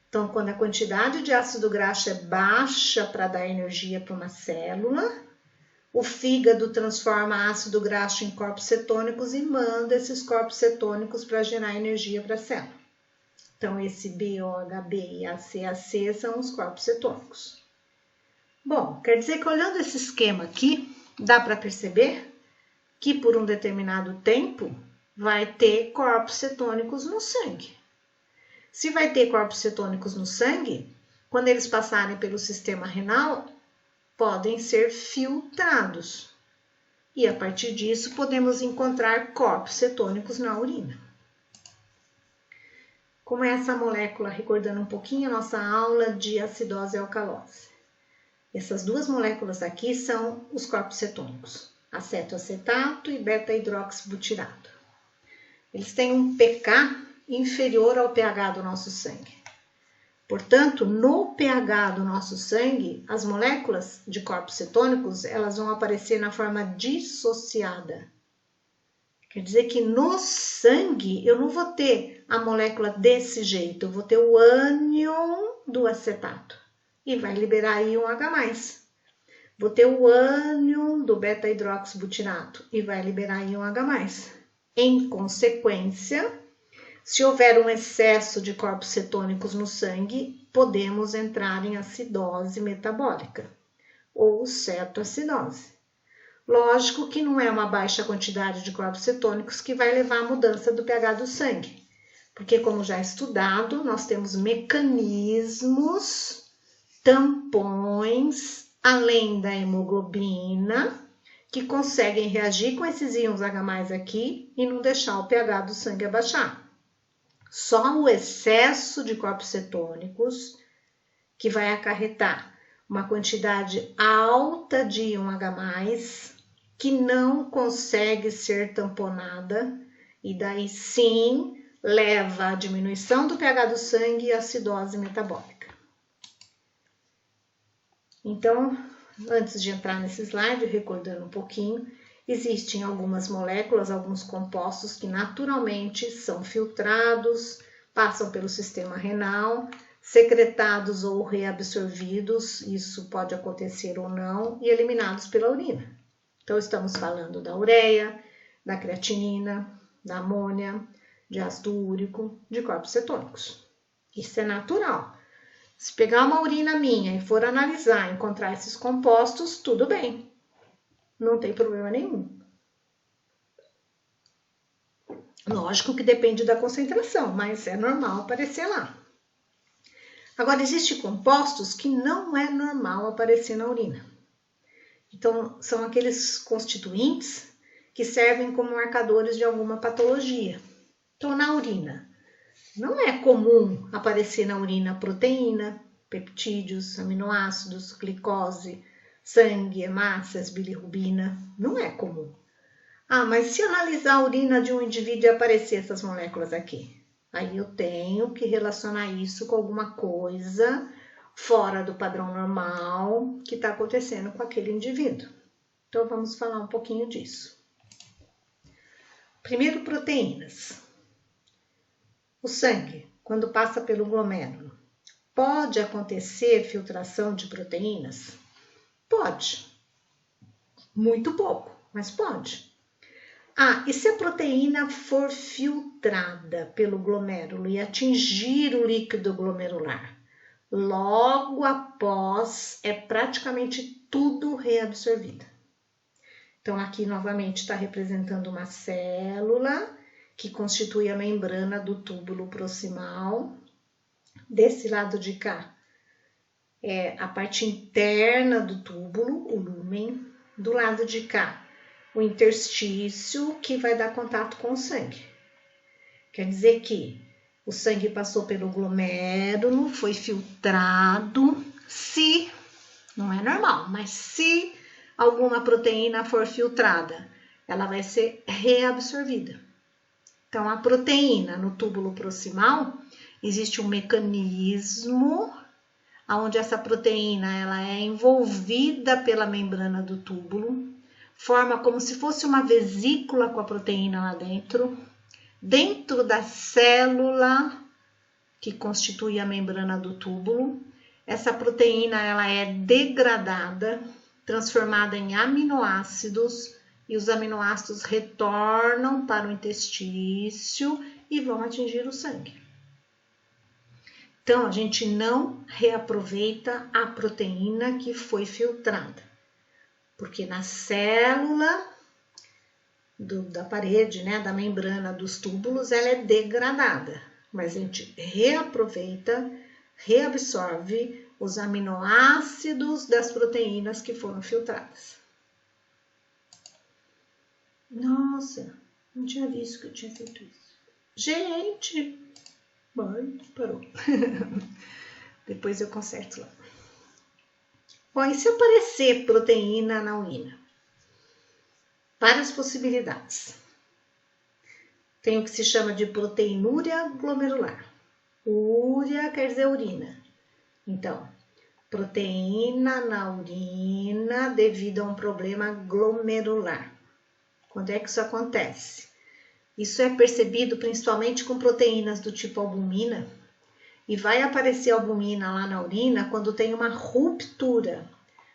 Então, quando a quantidade de ácido graxo é baixa para dar energia para uma célula, o fígado transforma ácido graxo em corpos cetônicos e manda esses corpos cetônicos para gerar energia para a célula. Então, esse BOHB e ACAC são os corpos cetônicos. Bom, quer dizer que olhando esse esquema aqui, dá para perceber que por um determinado tempo vai ter corpos cetônicos no sangue. Se vai ter corpos cetônicos no sangue, quando eles passarem pelo sistema renal, podem ser filtrados. E a partir disso, podemos encontrar corpos cetônicos na urina. Como é essa molécula, recordando um pouquinho a nossa aula de acidose e alcalose. Essas 2 moléculas aqui são os corpos cetônicos, acetoacetato e beta-hidroxibutirato. Eles têm um pK inferior ao pH do nosso sangue. Portanto, no pH do nosso sangue, as moléculas de corpos cetônicos, elas vão aparecer na forma dissociada. Quer dizer que no sangue eu não vou ter a molécula desse jeito, eu vou ter o ânion do acetato e vai liberar íon H+. Vou ter o ânion do beta-hidroxibutirato e vai liberar íon H+. Em consequência, se houver um excesso de corpos cetônicos no sangue, podemos entrar em acidose metabólica ou cetoacidose. Lógico que não é uma baixa quantidade de corpos cetônicos que vai levar à mudança do pH do sangue, porque, como já estudado, nós temos mecanismos, tampões, além da hemoglobina, que conseguem reagir com esses íons H+ aqui e não deixar o pH do sangue abaixar. Só o excesso de corpos cetônicos que vai acarretar uma quantidade alta de íon H+, que não consegue ser tamponada, e daí sim leva à diminuição do pH do sangue e acidose metabólica. Então, antes de entrar nesse slide, recordando um pouquinho, existem algumas moléculas, alguns compostos que naturalmente são filtrados, passam pelo sistema renal, secretados ou reabsorvidos, isso pode acontecer ou não, e eliminados pela urina. Então, estamos falando da ureia, da creatinina, da amônia, de ácido úrico, de corpos cetônicos. Isso é natural. Se pegar uma urina minha e for analisar e encontrar esses compostos, tudo bem. Não tem problema nenhum. Lógico que depende da concentração, mas é normal aparecer lá. Agora, existem compostos que não é normal aparecer na urina. Então, são aqueles constituintes que servem como marcadores de alguma patologia. Então, na urina, não é comum aparecer na urina proteína, peptídeos, aminoácidos, glicose, sangue, hemácias, bilirrubina. Não é comum. Ah, mas se analisar a urina de um indivíduo e aparecer essas moléculas aqui, aí eu tenho que relacionar isso com alguma coisa fora do padrão normal que está acontecendo com aquele indivíduo. Então, vamos falar um pouquinho disso. Primeiro, proteínas. O sangue, quando passa pelo glomérulo, pode acontecer filtração de proteínas? Pode. Muito pouco, mas pode. Ah, e se a proteína for filtrada pelo glomérulo e atingir o líquido glomerular? Logo após, é praticamente tudo reabsorvido. Então, aqui novamente está representando uma célula que constitui a membrana do túbulo proximal. Desse lado de cá é a parte interna do túbulo, o lúmen. Do lado de cá, o interstício, que vai dar contato com o sangue. Quer dizer que o sangue passou pelo glomérulo, foi filtrado. Se, não é normal, mas se alguma proteína for filtrada, ela vai ser reabsorvida. Então, a proteína no túbulo proximal, existe um mecanismo onde essa proteína ela é envolvida pela membrana do túbulo, forma como se fosse uma vesícula com a proteína lá dentro. Dentro da célula que constitui a membrana do túbulo, essa proteína ela é degradada, transformada em aminoácidos, e os aminoácidos retornam para o interstício e vão atingir o sangue. Então, a gente não reaproveita a proteína que foi filtrada, porque na célula da parede, né, da membrana dos túbulos, ela é degradada, mas a gente reaproveita, reabsorve os aminoácidos das proteínas que foram filtradas. Nossa, não tinha visto que eu tinha feito isso. Gente, parou. Depois eu conserto lá. Bom, e se aparecer proteína na urina? Várias possibilidades. Tem o que se chama de proteinúria glomerular. Úria quer dizer urina. Então, proteína na urina devido a um problema glomerular. Quando é que isso acontece? Isso é percebido principalmente com proteínas do tipo albumina, e vai aparecer albumina lá na urina quando tem uma ruptura,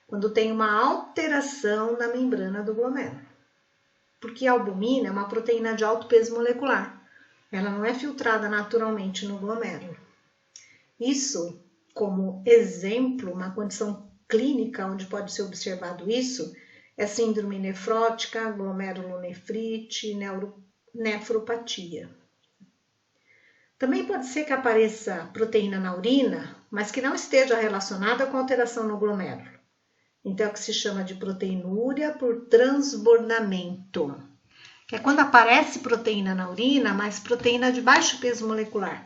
quando tem uma alteração na membrana do glomérulo. Porque a albumina é uma proteína de alto peso molecular, ela não é filtrada naturalmente no glomérulo. Isso, como exemplo, uma condição clínica onde pode ser observado isso, É síndrome nefrótica, glomerulonefrite, nefropatia. Também pode ser que apareça proteína na urina, mas que não esteja relacionada com alteração no glomérulo. Então, é o que se chama de proteinúria por transbordamento. Que é quando aparece proteína na urina, mas proteína de baixo peso molecular.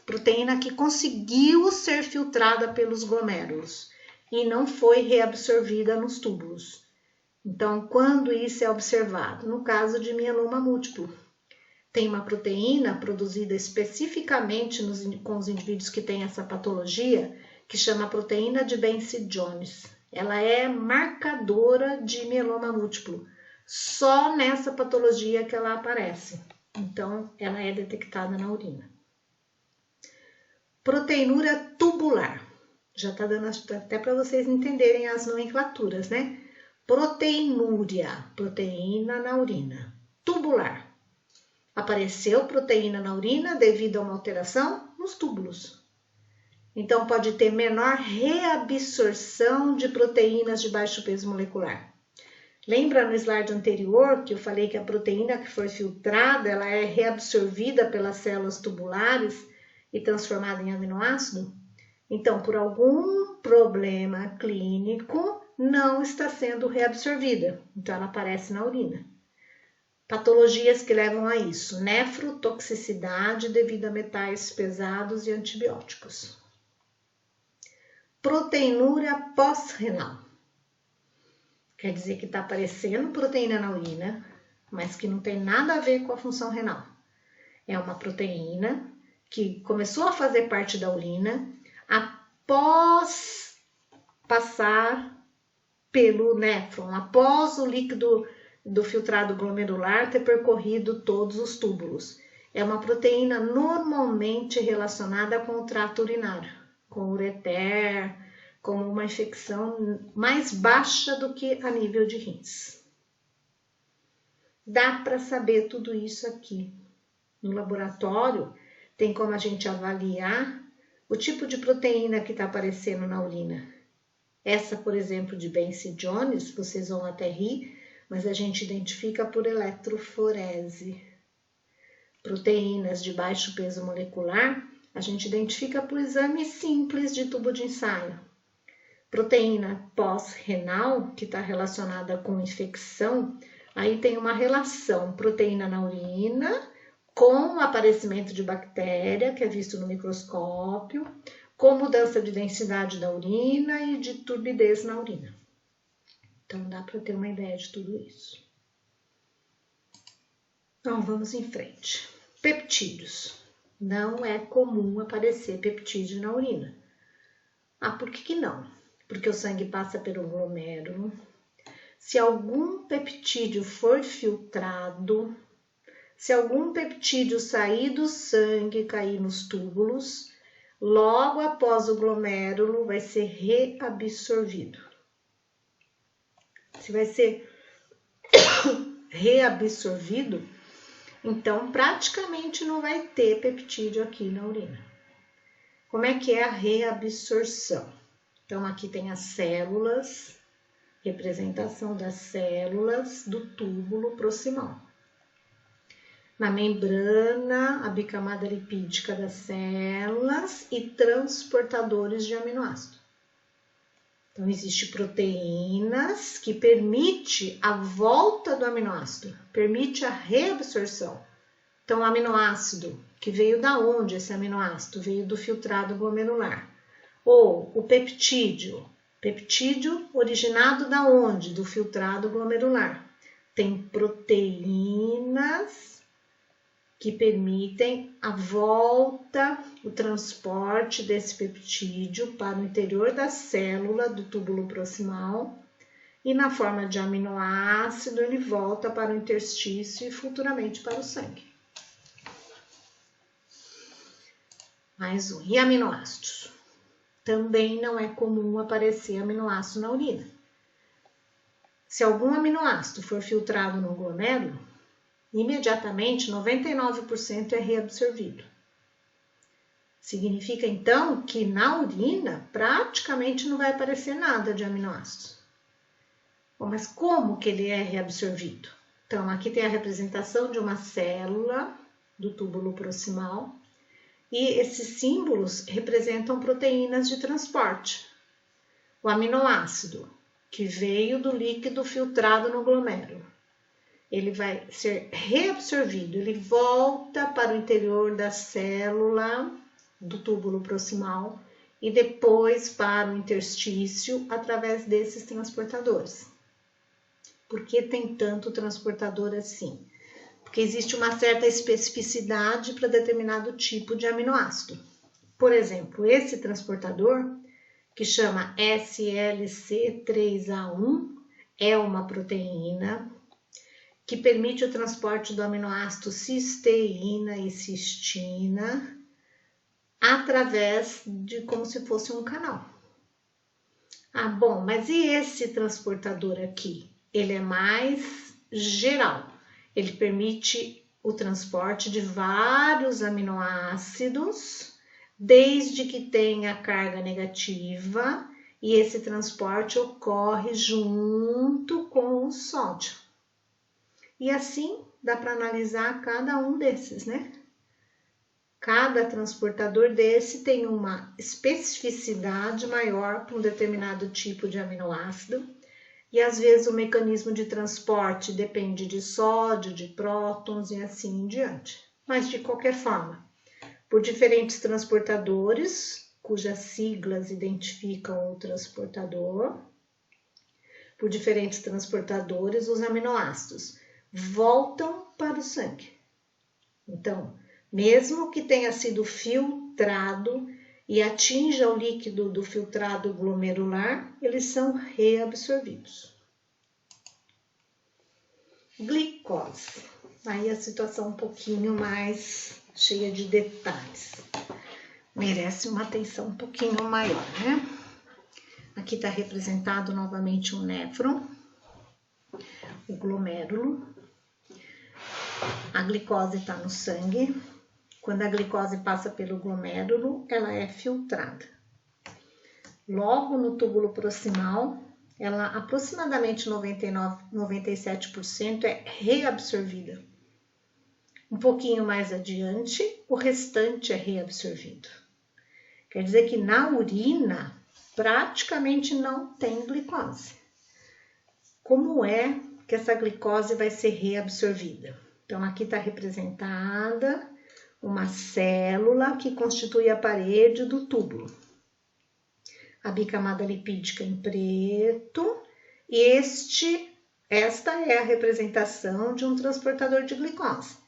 Proteína que conseguiu ser filtrada pelos glomérulos e não foi reabsorvida nos túbulos. Então, quando isso é observado? No caso de mieloma múltiplo. Tem uma proteína produzida especificamente com os indivíduos que têm essa patologia, que chama proteína de Benson-Jones. Ela é marcadora de mieloma múltiplo. Só nessa patologia que ela aparece. Então, ela é detectada na urina. Proteinúria tubular. Já está dando até para vocês entenderem as nomenclaturas, né? Proteinúria, proteína na urina. Tubular. Apareceu proteína na urina devido a uma alteração nos túbulos. Então, pode ter menor reabsorção de proteínas de baixo peso molecular. Lembra no slide anterior que eu falei que a proteína que for filtrada, ela é reabsorvida pelas células tubulares e transformada em aminoácido? Então, por algum problema clínico, não está sendo reabsorvida. Então, ela aparece na urina. Patologias que levam a isso: nefrotoxicidade devido a metais pesados e antibióticos. Proteinúria pós-renal. Quer dizer que está aparecendo proteína na urina, mas que não tem nada a ver com a função renal. É uma proteína que começou a fazer parte da urina após passar pelo néfron, após o líquido do filtrado glomerular ter percorrido todos os túbulos. É uma proteína normalmente relacionada com o trato urinário, com ureter, com uma infecção mais baixa do que a nível de rins. Dá para saber tudo isso aqui. No laboratório, tem como a gente avaliar o tipo de proteína que está aparecendo na urina. Essa, por exemplo, de Benson-Jones, vocês vão até rir, mas a gente identifica por eletroforese. Proteínas de baixo peso molecular, a gente identifica por exame simples de tubo de ensaio. Proteína pós-renal, que está relacionada com infecção, aí tem uma relação proteína na urina com o aparecimento de bactéria, que é visto no microscópio, com mudança de densidade da urina e de turbidez na urina. Então, dá para ter uma ideia de tudo isso. Então, vamos em frente. Peptídeos. Não é comum aparecer peptídeo na urina. Ah, por que não? Porque o sangue passa pelo glomérulo. Se algum peptídeo for filtrado, se algum peptídeo sair do sangue e cair nos túbulos, logo após o glomérulo vai ser reabsorvido. Se vai ser reabsorvido, então praticamente não vai ter peptídeo aqui na urina. Como é que é a reabsorção? Então, aqui tem as células, representação das células do túbulo proximal. Na membrana, a bicamada lipídica das células e transportadores de aminoácido. Então, existem proteínas que permitem a volta do aminoácido, permite a reabsorção. Então, o aminoácido, que veio da onde esse aminoácido? Veio do filtrado glomerular. Ou o peptídeo originado da onde? Do filtrado glomerular. Tem proteínas que permitem a volta, o transporte desse peptídeo para o interior da célula do túbulo proximal e na forma de aminoácido ele volta para o interstício e futuramente para o sangue. Mais um. E aminoácidos? Também não é comum aparecer aminoácido na urina. Se algum aminoácido for filtrado no glomérulo, imediatamente 99% é reabsorvido. Significa então que na urina praticamente não vai aparecer nada de aminoácidos. Bom, mas como que ele é reabsorvido? Então, aqui tem a representação de uma célula do túbulo proximal e esses símbolos representam proteínas de transporte. O aminoácido, que veio do líquido filtrado no glomérulo, ele vai ser reabsorvido, ele volta para o interior da célula do túbulo proximal e depois para o interstício através desses transportadores. Por que tem tanto transportador assim? Porque existe uma certa especificidade para determinado tipo de aminoácido. Por exemplo, esse transportador, que chama SLC3A1, é uma proteína que permite o transporte do aminoácido cisteína e cistina através de como se fosse um canal. Ah, bom, mas e esse transportador aqui? Ele é mais geral. Ele permite o transporte de vários aminoácidos, desde que tenha carga negativa, e esse transporte ocorre junto com o sódio. E assim dá para analisar cada um desses, né? Cada transportador desse tem uma especificidade maior para um determinado tipo de aminoácido. E às vezes o mecanismo de transporte depende de sódio, de prótons e assim em diante. Mas de qualquer forma, por diferentes transportadores, cujas siglas identificam o transportador, por diferentes transportadores, os aminoácidos voltam para o sangue. Então, mesmo que tenha sido filtrado e atinja o líquido do filtrado glomerular, eles são reabsorvidos. Glicose. Aí a situação um pouquinho mais cheia de detalhes. Merece uma atenção um pouquinho maior, né? Aqui está representado novamente um néfron, o glomérulo. A glicose está no sangue. Quando a glicose passa pelo glomérulo, ela é filtrada. Logo no túbulo proximal, ela aproximadamente 97% é reabsorvida. Um pouquinho mais adiante, o restante é reabsorvido. Quer dizer que na urina praticamente não tem glicose. Como é que essa glicose vai ser reabsorvida? Então, aqui está representada uma célula que constitui a parede do túbulo. A bicamada lipídica em preto e esta é a representação de um transportador de glicose.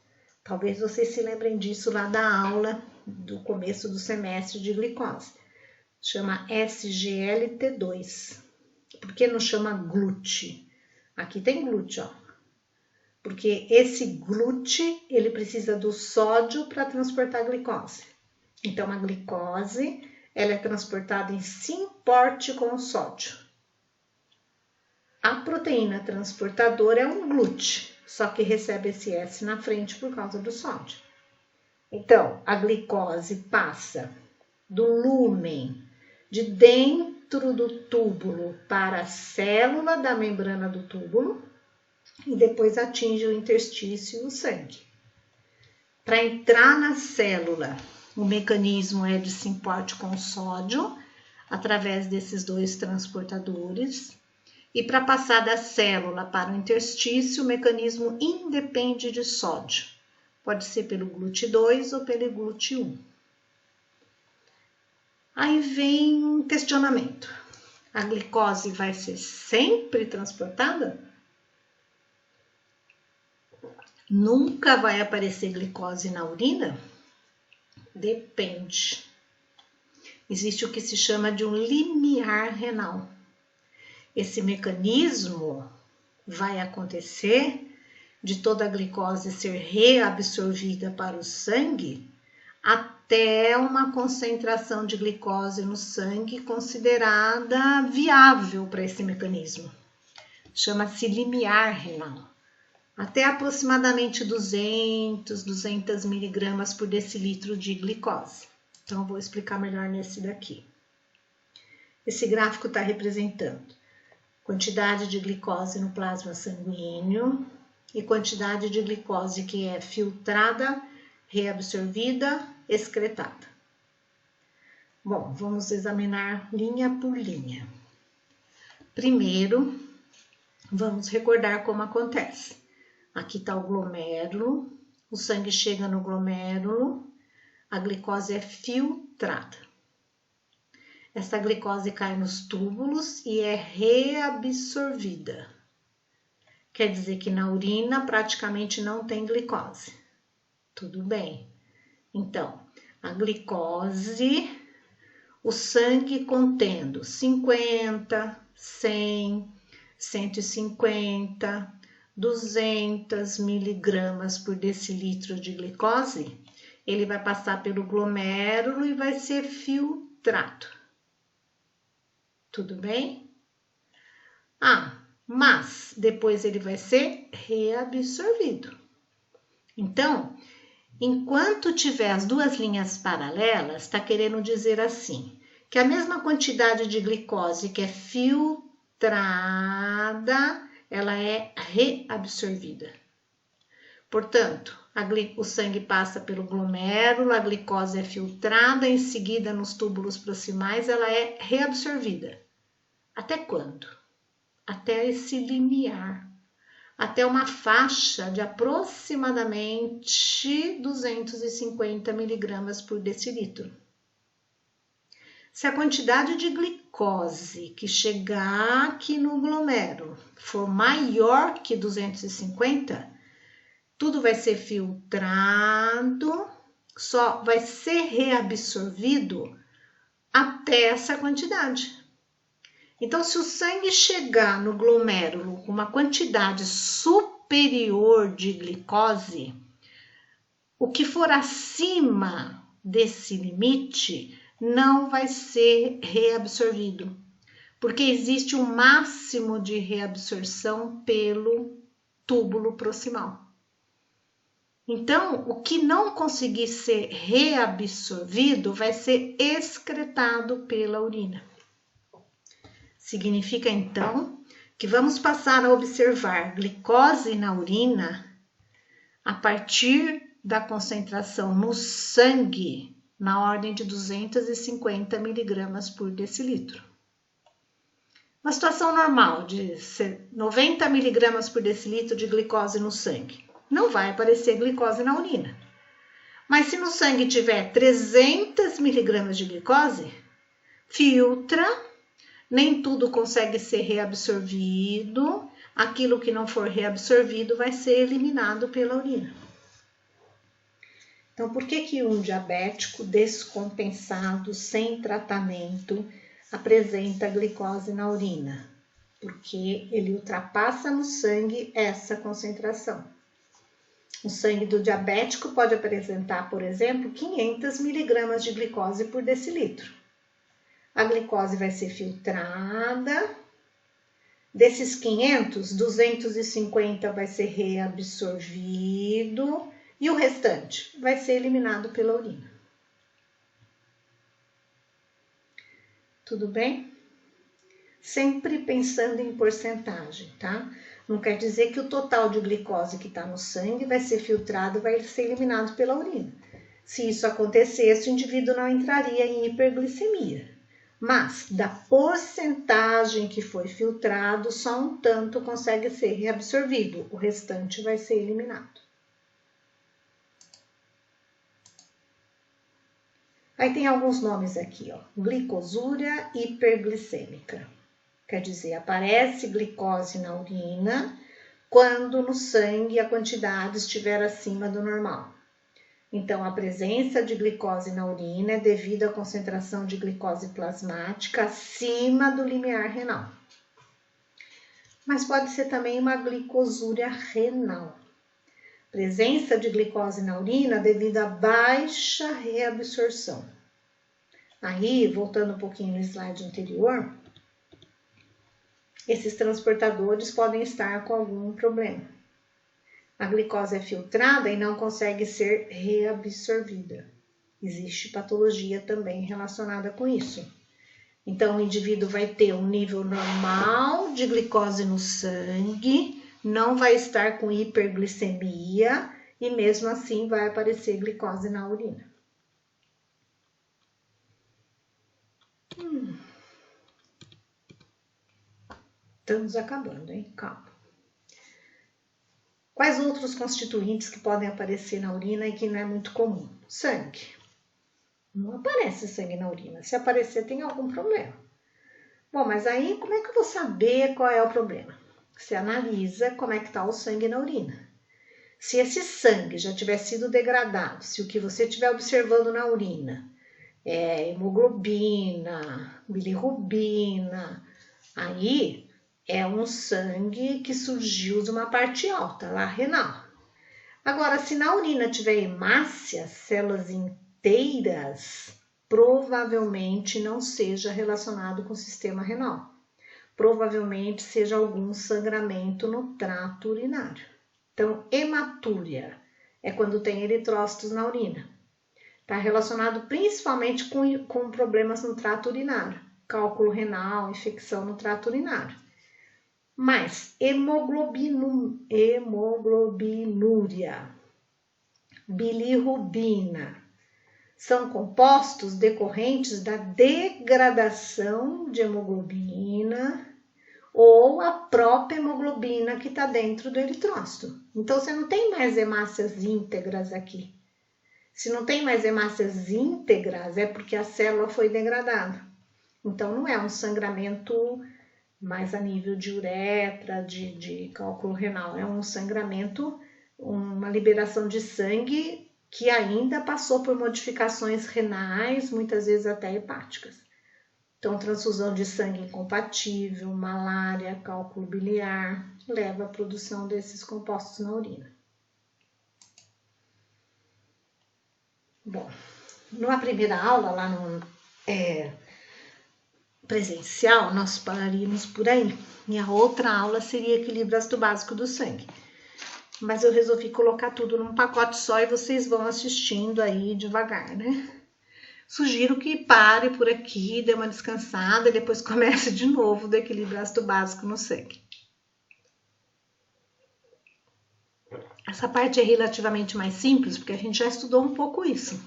Talvez vocês se lembrem disso lá da aula do começo do semestre de glicose. Chama SGLT2. Por que não chama GLUT? Aqui tem GLUT, ó. Porque esse GLUT, ele precisa do sódio para transportar a glicose. Então, a glicose, ela é transportada em simporte com o sódio. A proteína transportadora é um GLUT, só que recebe esse S na frente por causa do sódio. Então, a glicose passa do lúmen de dentro do túbulo para a célula da membrana do túbulo e depois atinge o interstício e o sangue. Para entrar na célula, o mecanismo é de simporte com sódio, através desses dois transportadores. E para passar da célula para o interstício, o mecanismo independe de sódio. Pode ser pelo GLUT2 ou pelo GLUT1. Aí vem um questionamento. A glicose vai ser sempre transportada? Nunca vai aparecer glicose na urina? Depende. Existe o que se chama de um limiar renal. Esse mecanismo vai acontecer de toda a glicose ser reabsorvida para o sangue até uma concentração de glicose no sangue considerada viável para esse mecanismo. Chama-se limiar renal. Até aproximadamente 200 miligramas por decilitro de glicose. Então, eu vou explicar melhor nesse daqui. Esse gráfico está representando quantidade de glicose no plasma sanguíneo e quantidade de glicose que é filtrada, reabsorvida, excretada. Bom, vamos examinar linha por linha. Primeiro, vamos recordar como acontece. Aqui está o glomérulo, o sangue chega no glomérulo, a glicose é filtrada. Essa glicose cai nos túbulos e é reabsorvida. Quer dizer que na urina praticamente não tem glicose. Tudo bem. Então, a glicose, o sangue contendo 50, 100, 150, 200 miligramas por decilitro de glicose, ele vai passar pelo glomérulo e vai ser filtrado. Tudo bem? Mas depois ele vai ser reabsorvido. Então, enquanto tiver as duas linhas paralelas, está querendo dizer assim, que a mesma quantidade de glicose que é filtrada, ela é reabsorvida. Portanto, o sangue passa pelo glomérulo, a glicose é filtrada, em seguida nos túbulos proximais ela é reabsorvida. Até quando? Até esse limiar, até uma faixa de aproximadamente 250 miligramas por decilitro. Se a quantidade de glicose que chegar aqui no glomérulo for maior que 250, tudo vai ser filtrado, só vai ser reabsorvido até essa quantidade. Então, se o sangue chegar no glomérulo com uma quantidade superior de glicose, o que for acima desse limite não vai ser reabsorvido, porque existe um máximo de reabsorção pelo túbulo proximal. Então, o que não conseguir ser reabsorvido vai ser excretado pela urina. Significa, então, que vamos passar a observar glicose na urina a partir da concentração no sangue na ordem de 250 miligramas por decilitro. Uma situação normal de 90 miligramas por decilitro de glicose no sangue, não vai aparecer glicose na urina. Mas se no sangue tiver 300 miligramas de glicose, filtra. Nem tudo consegue ser reabsorvido, aquilo que não for reabsorvido vai ser eliminado pela urina. Então, por que um diabético descompensado, sem tratamento, apresenta glicose na urina? Porque ele ultrapassa no sangue essa concentração. O sangue do diabético pode apresentar, por exemplo, 500 miligramas de glicose por decilitro. A glicose vai ser filtrada, desses 500, 250 vai ser reabsorvido e o restante vai ser eliminado pela urina. Tudo bem? Sempre pensando em porcentagem, tá? Não quer dizer que o total de glicose que está no sangue vai ser filtrado, vai ser eliminado pela urina. Se isso acontecesse, o indivíduo não entraria em hiperglicemia. Mas, da porcentagem que foi filtrado, só um tanto consegue ser reabsorvido, o restante vai ser eliminado. Aí tem alguns nomes aqui, ó. Glicosúria hiperglicêmica. Quer dizer, aparece glicose na urina quando no sangue a quantidade estiver acima do normal. Então, a presença de glicose na urina é devido à concentração de glicose plasmática acima do limiar renal. Mas pode ser também uma glicosúria renal. Presença de glicose na urina devido à baixa reabsorção. Aí, voltando um pouquinho no slide anterior, esses transportadores podem estar com algum problema. A glicose é filtrada e não consegue ser reabsorvida. Existe patologia também relacionada com isso. Então, o indivíduo vai ter um nível normal de glicose no sangue, não vai estar com hiperglicemia e mesmo assim vai aparecer glicose na urina. Estamos acabando, hein? Calma. Quais outros constituintes que podem aparecer na urina e que não é muito comum? Sangue. Não aparece sangue na urina. Se aparecer, tem algum problema. Bom, mas aí como é que eu vou saber qual é o problema? Você analisa como é que está o sangue na urina. Se esse sangue já tiver sido degradado, se o que você estiver observando na urina é hemoglobina, bilirrubina, aí é um sangue que surgiu de uma parte alta, lá renal. Agora, se na urina tiver hemácia, células inteiras, provavelmente não seja relacionado com o sistema renal. Provavelmente seja algum sangramento no trato urinário. Então, hematúria é quando tem eritrócitos na urina. Está relacionado principalmente com problemas no trato urinário, cálculo renal, infecção no trato urinário. Mas hemoglobinúria, bilirrubina, são compostos decorrentes da degradação de hemoglobina ou a própria hemoglobina que está dentro do eritrócito. Então, você não tem mais hemácias íntegras aqui. Se não tem mais hemácias íntegras, é porque a célula foi degradada. Então, não é um sangramento mais a nível de uretra, de cálculo renal. É um sangramento, uma liberação de sangue que ainda passou por modificações renais, muitas vezes até hepáticas. Então, transfusão de sangue incompatível, malária, cálculo biliar, leva à produção desses compostos na urina. Bom, numa primeira aula, lá no presencial, nós pararíamos por aí. E a outra aula seria equilíbrio ácido básico do sangue. Mas eu resolvi colocar tudo num pacote só e vocês vão assistindo aí devagar, né? Sugiro que pare por aqui, dê uma descansada e depois comece de novo do equilíbrio ácido básico no sangue. Essa parte é relativamente mais simples, porque a gente já estudou um pouco isso.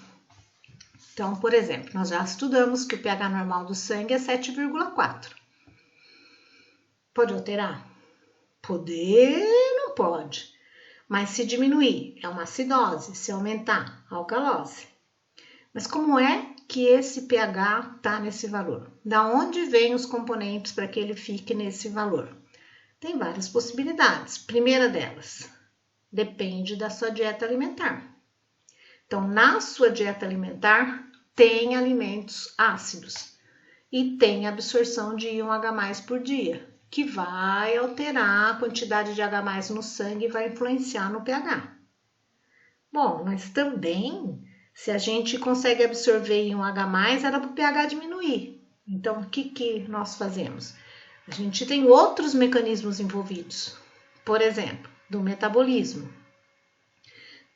Então, por exemplo, nós já estudamos que o pH normal do sangue é 7,4. Pode alterar? Poder, não pode. Mas se diminuir, é uma acidose. Se aumentar, alcalose. Mas como é que esse pH está nesse valor? Da onde vêm os componentes para que ele fique nesse valor? Tem várias possibilidades. Primeira delas, depende da sua dieta alimentar. Então, na sua dieta alimentar, tem alimentos ácidos e tem absorção de íon H+ por dia, que vai alterar a quantidade de H+ no sangue e vai influenciar no pH. Bom, mas também, se a gente consegue absorver íon H+, era para o pH diminuir. Então, o que nós fazemos? A gente tem outros mecanismos envolvidos, por exemplo, do metabolismo.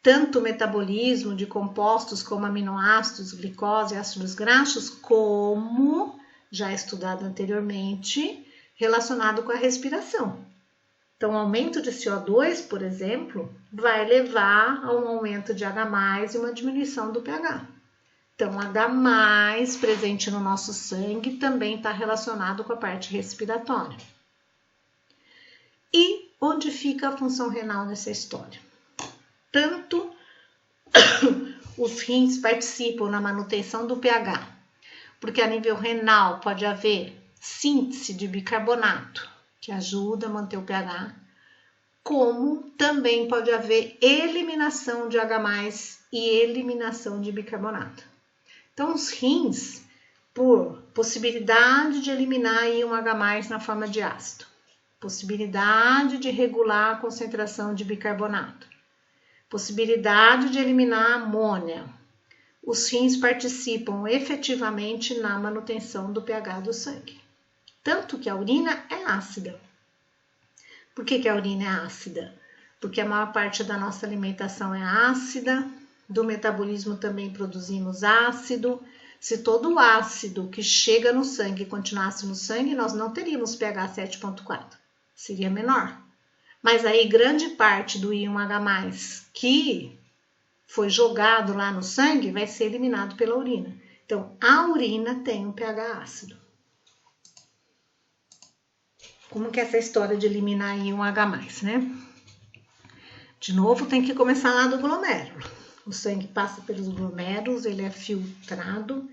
Tanto o metabolismo de compostos como aminoácidos, glicose, ácidos graxos, como, já estudado anteriormente, relacionado com a respiração. Então, o aumento de CO2, por exemplo, vai levar a um aumento de H+ e uma diminuição do pH. Então, H+ presente no nosso sangue também está relacionado com a parte respiratória. E onde fica a função renal nessa história? Tanto os rins participam na manutenção do pH, porque a nível renal pode haver síntese de bicarbonato, que ajuda a manter o pH, como também pode haver eliminação de H+ e eliminação de bicarbonato. Então, os rins, por possibilidade de eliminar íon H+ na forma de ácido, possibilidade de regular a concentração de bicarbonato, possibilidade de eliminar a amônia. Os rins participam efetivamente na manutenção do pH do sangue. Tanto que a urina é ácida. Por que a urina é ácida? Porque a maior parte da nossa alimentação é ácida, do metabolismo também produzimos ácido. Se todo o ácido que chega no sangue continuasse no sangue, nós não teríamos pH 7,4, seria menor. Mas aí grande parte do íon H+, que foi jogado lá no sangue, vai ser eliminado pela urina. Então, a urina tem um pH ácido. Como que é essa história de eliminar íon H+, né? De novo, tem que começar lá do glomérulo. O sangue passa pelos glomérulos, ele é filtrado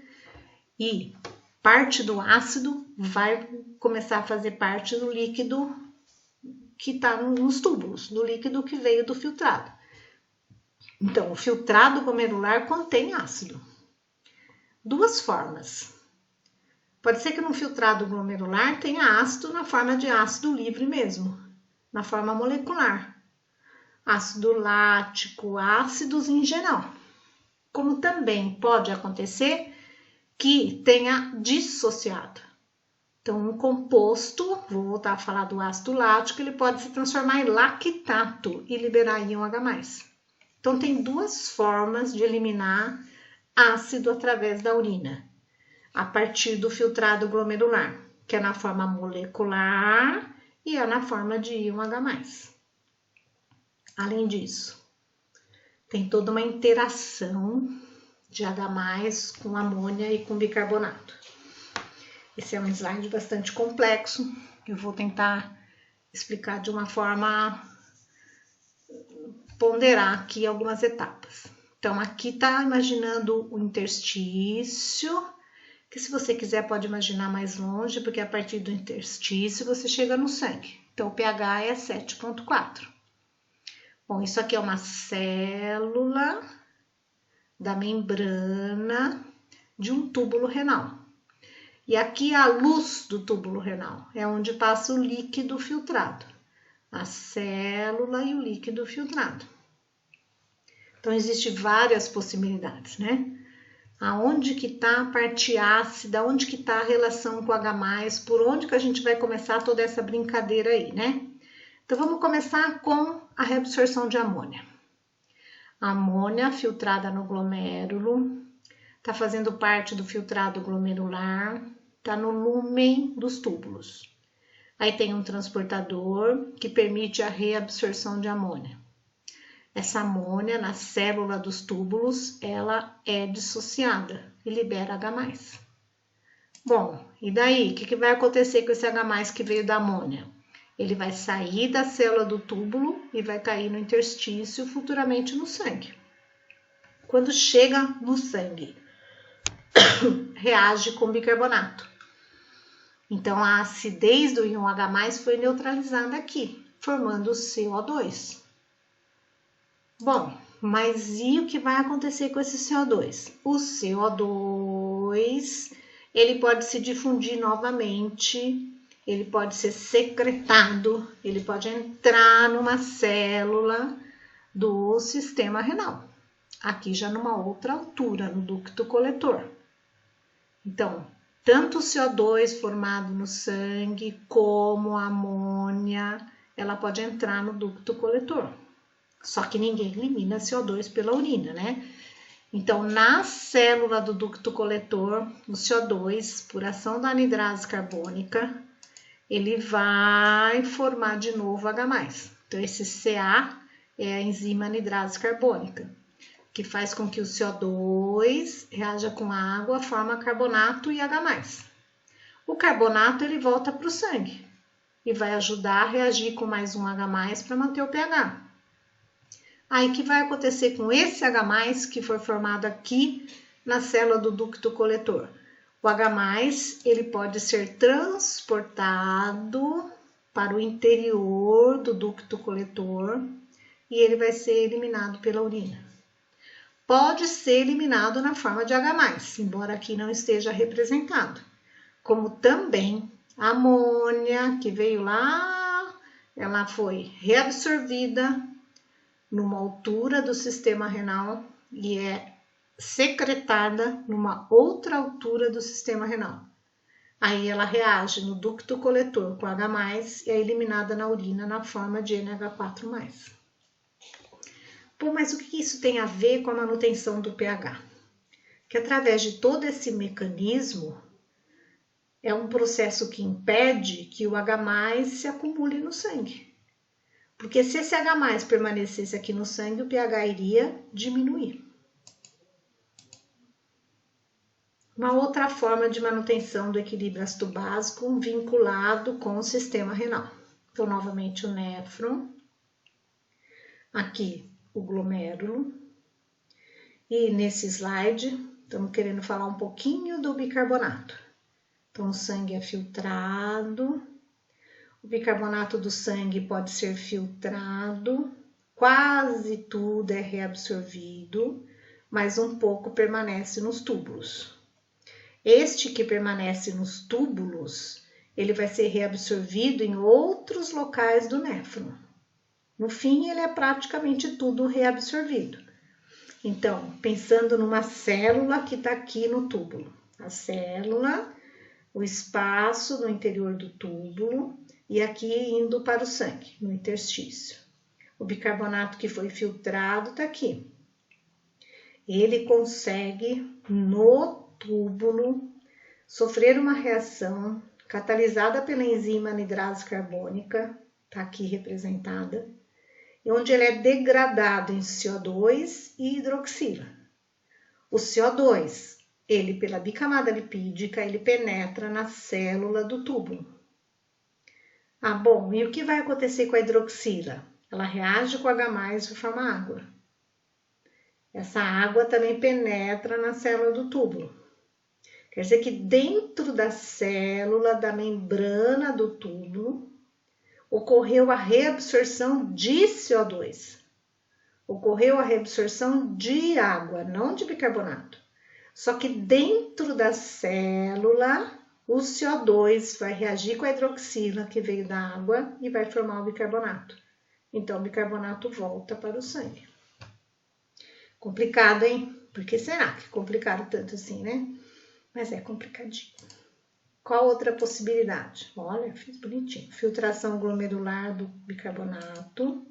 e parte do ácido vai começar a fazer parte do líquido que está nos túbulos, do líquido que veio do filtrado. Então, o filtrado glomerular contém ácido. Duas formas. Pode ser que no filtrado glomerular tenha ácido na forma de ácido livre mesmo, na forma molecular. Ácido lático, ácidos em geral. Como também pode acontecer que tenha dissociado. Então, um composto, vou voltar a falar do ácido lático, ele pode se transformar em lactato e liberar íon H+. Então, tem duas formas de eliminar ácido através da urina. A partir do filtrado glomerular, que é na forma molecular e é na forma de íon H+. Além disso, tem toda uma interação de H+ com amônia e com bicarbonato. Esse é um slide bastante complexo, eu vou tentar explicar de uma forma, ponderar aqui algumas etapas. Então, aqui está imaginando o interstício, que se você quiser pode imaginar mais longe, porque a partir do interstício você chega no sangue. Então, o pH é 7,4. Bom, isso aqui é uma célula da membrana de um túbulo renal. E aqui a luz do túbulo renal, é onde passa o líquido filtrado. A célula e o líquido filtrado. Então, existem várias possibilidades, né? Aonde que está a parte ácida, onde que está a relação com o H+, por onde que a gente vai começar toda essa brincadeira aí, né? Então, vamos começar com a reabsorção de amônia. A amônia filtrada no glomérulo, está fazendo parte do filtrado glomerular, está no lúmen dos túbulos. Aí tem um transportador que permite a reabsorção de amônia. Essa amônia na célula dos túbulos, ela é dissociada e libera H+. Bom, e daí? O que vai acontecer com esse H+ que veio da amônia? Ele vai sair da célula do túbulo e vai cair no interstício, futuramente no sangue. Quando chega no sangue, reage com bicarbonato. Então, a acidez do íon H+ foi neutralizada aqui, formando o CO2. Bom, mas e o que vai acontecer com esse CO2? O CO2, ele pode se difundir novamente, ele pode ser secretado, ele pode entrar numa célula do sistema renal. Aqui já numa outra altura, no ducto coletor. Então, tanto o CO2 formado no sangue, como a amônia, ela pode entrar no ducto coletor. Só que ninguém elimina CO2 pela urina, né? Então, na célula do ducto coletor, o CO2, por ação da anidrase carbônica, ele vai formar de novo H+. Então, esse Ca é a enzima anidrase carbônica, que faz com que o CO2 reaja com a água, forma carbonato e H+. O carbonato, ele volta para o sangue e vai ajudar a reagir com mais um H+ para manter o pH. Aí, o que vai acontecer com esse H+, que foi formado aqui na célula do ducto coletor? O H+, ele pode ser transportado para o interior do ducto coletor e ele vai ser eliminado pela urina. Pode ser eliminado na forma de H+, embora aqui não esteja representado. Como também a amônia, que veio lá, ela foi reabsorvida numa altura do sistema renal e é secretada numa outra altura do sistema renal. Aí ela reage no ducto coletor com H+, e é eliminada na urina na forma de NH4+. Pô, mas o que isso tem a ver com a manutenção do pH? que através de todo esse mecanismo, é um processo que impede que o H+ se acumule no sangue. Porque se esse H+ permanecesse aqui no sangue, o pH iria diminuir. Uma outra forma de manutenção do equilíbrio ácido básico vinculado com o sistema renal. Então, novamente o néfron, aqui o glomérulo, e nesse slide estamos querendo falar um pouquinho do bicarbonato. Então, o sangue é filtrado, o bicarbonato do sangue pode ser filtrado, quase tudo é reabsorvido, mas um pouco permanece nos túbulos. Este que permanece nos túbulos, ele vai ser reabsorvido em outros locais do néfron. No fim, ele é praticamente tudo reabsorvido. Então, pensando numa célula que está aqui no túbulo. A célula, o espaço no interior do túbulo e aqui indo para o sangue, no interstício. O bicarbonato que foi filtrado está aqui. Ele consegue, no túbulo, sofrer uma reação catalisada pela enzima anidrase carbônica, está aqui representada, onde ele é degradado em CO2 e hidroxila. O CO2, ele pela bicamada lipídica, ele penetra na célula do túbulo. Ah, bom, e o que vai acontecer com a hidroxila? Ela reage com H+ e forma água. Essa água também penetra na célula do túbulo. Quer dizer que dentro da célula, da membrana do túbulo, ocorreu a reabsorção de CO2. Ocorreu a reabsorção de água, não de bicarbonato. Só que dentro da célula, o CO2 vai reagir com a hidroxila que veio da água e vai formar o bicarbonato. Então, o bicarbonato volta para o sangue. Complicado, hein? Por que será que complicaram tanto assim, né? Mas é complicadinho. Qual outra possibilidade? Olha, fiz bonitinho. Filtração glomerular do bicarbonato,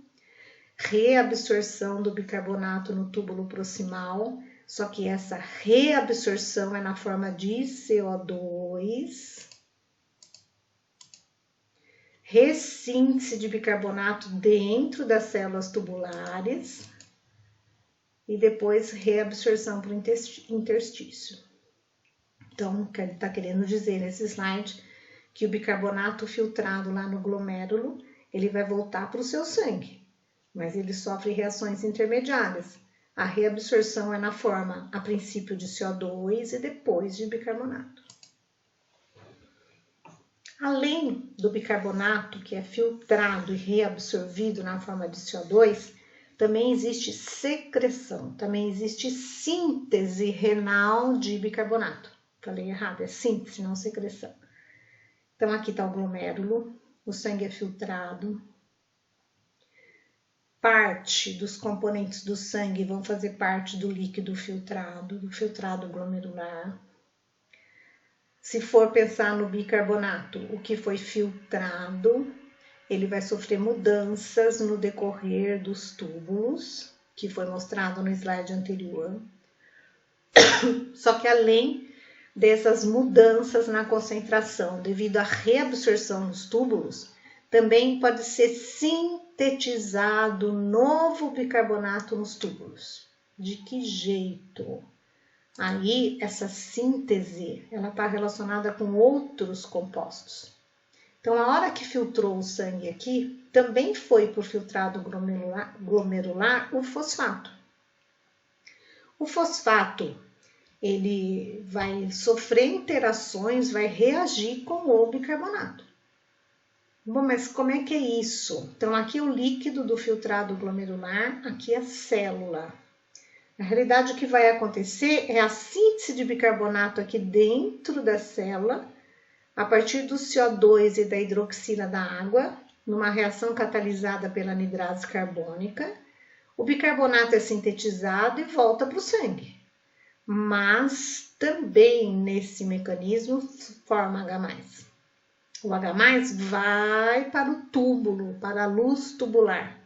reabsorção do bicarbonato no túbulo proximal, só que essa reabsorção é na forma de CO2. Ressíntese de bicarbonato dentro das células tubulares e depois reabsorção para o interstício. Então, ele está querendo dizer nesse slide que o bicarbonato filtrado lá no glomérulo, ele vai voltar para o seu sangue, mas ele sofre reações intermediárias. A reabsorção é na forma, a princípio, de CO2 e depois de bicarbonato. Além do bicarbonato, que é filtrado e reabsorvido na forma de CO2, também existe secreção, também existe síntese renal de bicarbonato. Falei errado, é síntese, não secreção. Então, aqui está o glomérulo, o sangue é filtrado. Parte dos componentes do sangue vão fazer parte do líquido filtrado, do filtrado glomerular. Se for pensar no bicarbonato, o que foi filtrado, ele vai sofrer mudanças no decorrer dos túbulos, que foi mostrado no slide anterior. Só que além dessas mudanças na concentração, devido à reabsorção nos túbulos, também pode ser sintetizado novo bicarbonato nos túbulos. De que jeito? Aí, essa síntese, ela está relacionada com outros compostos. Então, a hora que filtrou o sangue aqui, também foi por filtrado glomerular o fosfato. O fosfato, ele vai sofrer interações, vai reagir com o bicarbonato. Bom, mas como é que é isso? Então, aqui o líquido do filtrado glomerular, aqui a célula. Na realidade, o que vai acontecer é a síntese de bicarbonato aqui dentro da célula, a partir do CO2 e da hidroxila da água, numa reação catalisada pela anidrase carbônica. O bicarbonato é sintetizado e volta para o sangue. Mas também nesse mecanismo forma H+. O H+ vai para o túbulo, para a luz tubular.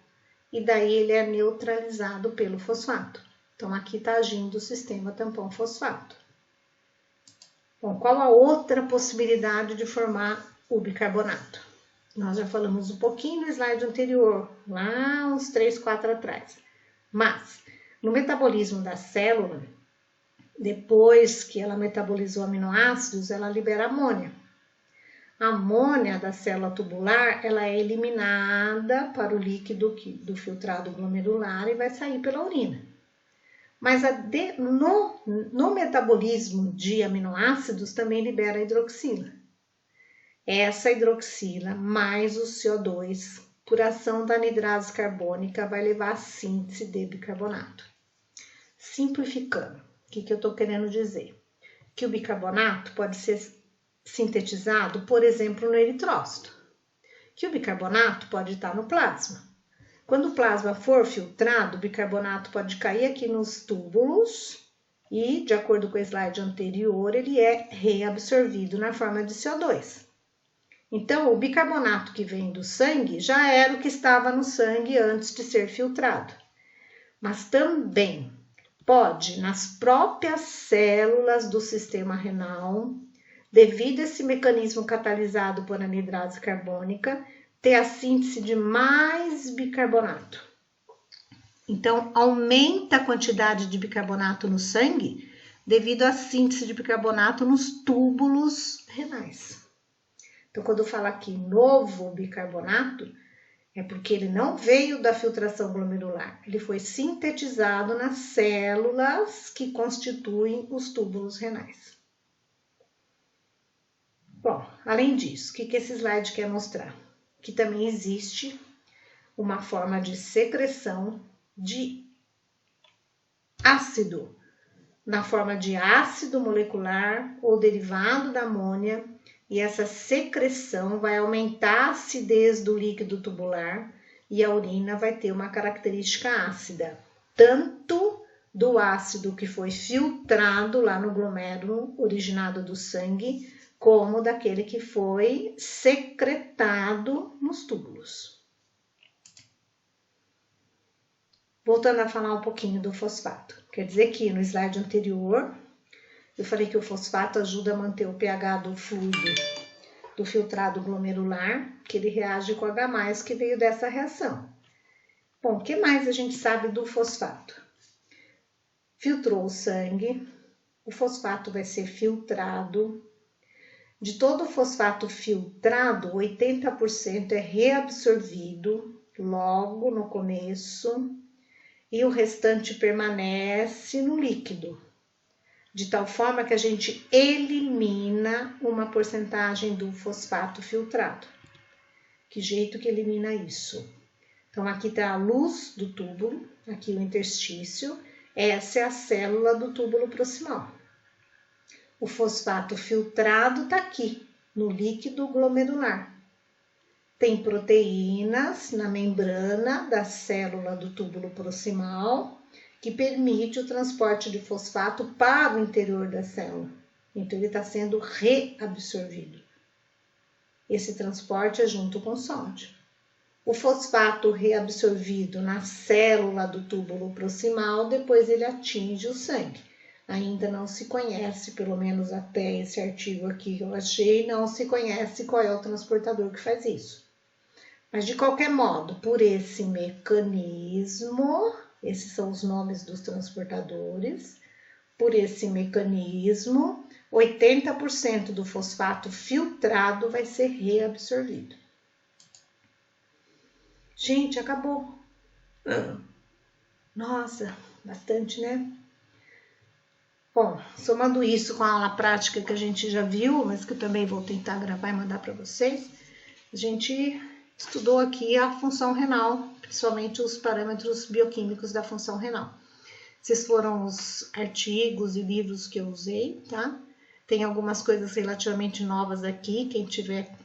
E daí ele é neutralizado pelo fosfato. Então, aqui está agindo o sistema tampão-fosfato. Bom, qual a outra possibilidade de formar o bicarbonato? Nós já falamos um pouquinho no slide anterior, lá uns 3, 4 atrás. Mas, no metabolismo da célula, depois que ela metabolizou aminoácidos, ela libera amônia. A amônia da célula tubular, ela é eliminada para o líquido do filtrado glomerular e vai sair pela urina. Mas no metabolismo de aminoácidos também libera a hidroxila. Essa hidroxila mais o CO2, por ação da anidrase carbônica, vai levar à síntese de bicarbonato. Simplificando, o que eu estou querendo dizer? Que o bicarbonato pode ser sintetizado, por exemplo, no eritrócito. Que o bicarbonato pode estar no plasma. Quando o plasma for filtrado, o bicarbonato pode cair aqui nos túbulos e, de acordo com o slide anterior, ele é reabsorvido na forma de CO2. Então, o bicarbonato que vem do sangue já era o que estava no sangue antes de ser filtrado. Mas também pode, nas próprias células do sistema renal, devido a esse mecanismo catalisado por anidrase carbônica, ter a síntese de mais bicarbonato. Então, aumenta a quantidade de bicarbonato no sangue devido à síntese de bicarbonato nos túbulos renais. Então, quando eu falo aqui novo bicarbonato, é porque ele não veio da filtração glomerular, ele foi sintetizado nas células que constituem os túbulos renais. Bom, além disso, o que esse slide quer mostrar? Que também existe uma forma de secreção de ácido, na forma de ácido molecular ou derivado da amônia, e essa secreção vai aumentar a acidez do líquido tubular e a urina vai ter uma característica ácida, tanto do ácido que foi filtrado lá no glomérulo originado do sangue, como daquele que foi secretado nos túbulos. Voltando a falar um pouquinho do fosfato. Quer dizer que no slide anterior, eu falei que o fosfato ajuda a manter o pH do fluido do filtrado glomerular, que ele reage com H+, que veio dessa reação. Bom, o que mais a gente sabe do fosfato? Filtrou o sangue, o fosfato vai ser filtrado. De todo o fosfato filtrado, 80% é reabsorvido logo no começo e o restante permanece no líquido, de tal forma que a gente elimina uma porcentagem do fosfato filtrado. Que jeito que elimina isso? Então, aqui está a luz do túbulo, aqui o interstício, essa é a célula do túbulo proximal. O fosfato filtrado está aqui, no líquido glomerular. Tem proteínas na membrana da célula do túbulo proximal, que permite o transporte de fosfato para o interior da célula. Então, ele está sendo reabsorvido. Esse transporte é junto com o sódio. O fosfato reabsorvido na célula do túbulo proximal, depois ele atinge o sangue. Ainda não se conhece, pelo menos até esse artigo aqui que eu achei, não se conhece qual é o transportador que faz isso. Mas, de qualquer modo, por esse mecanismo, esses são os nomes dos transportadores, por esse mecanismo, 80% do fosfato filtrado vai ser reabsorvido. Gente, acabou. Nossa, bastante, né? Bom, somando isso com a aula prática que a gente já viu, mas que eu também vou tentar gravar e mandar para vocês, a gente estudou aqui a função renal, principalmente os parâmetros bioquímicos da função renal. Esses foram os artigos e livros que eu usei, tá? Tem algumas coisas relativamente novas aqui, quem tiver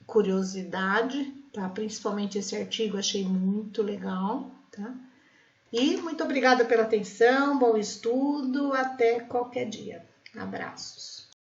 curiosidade, tá? Principalmente esse artigo, achei muito legal, tá? E muito obrigada pela atenção, bom estudo, até qualquer dia. Abraços.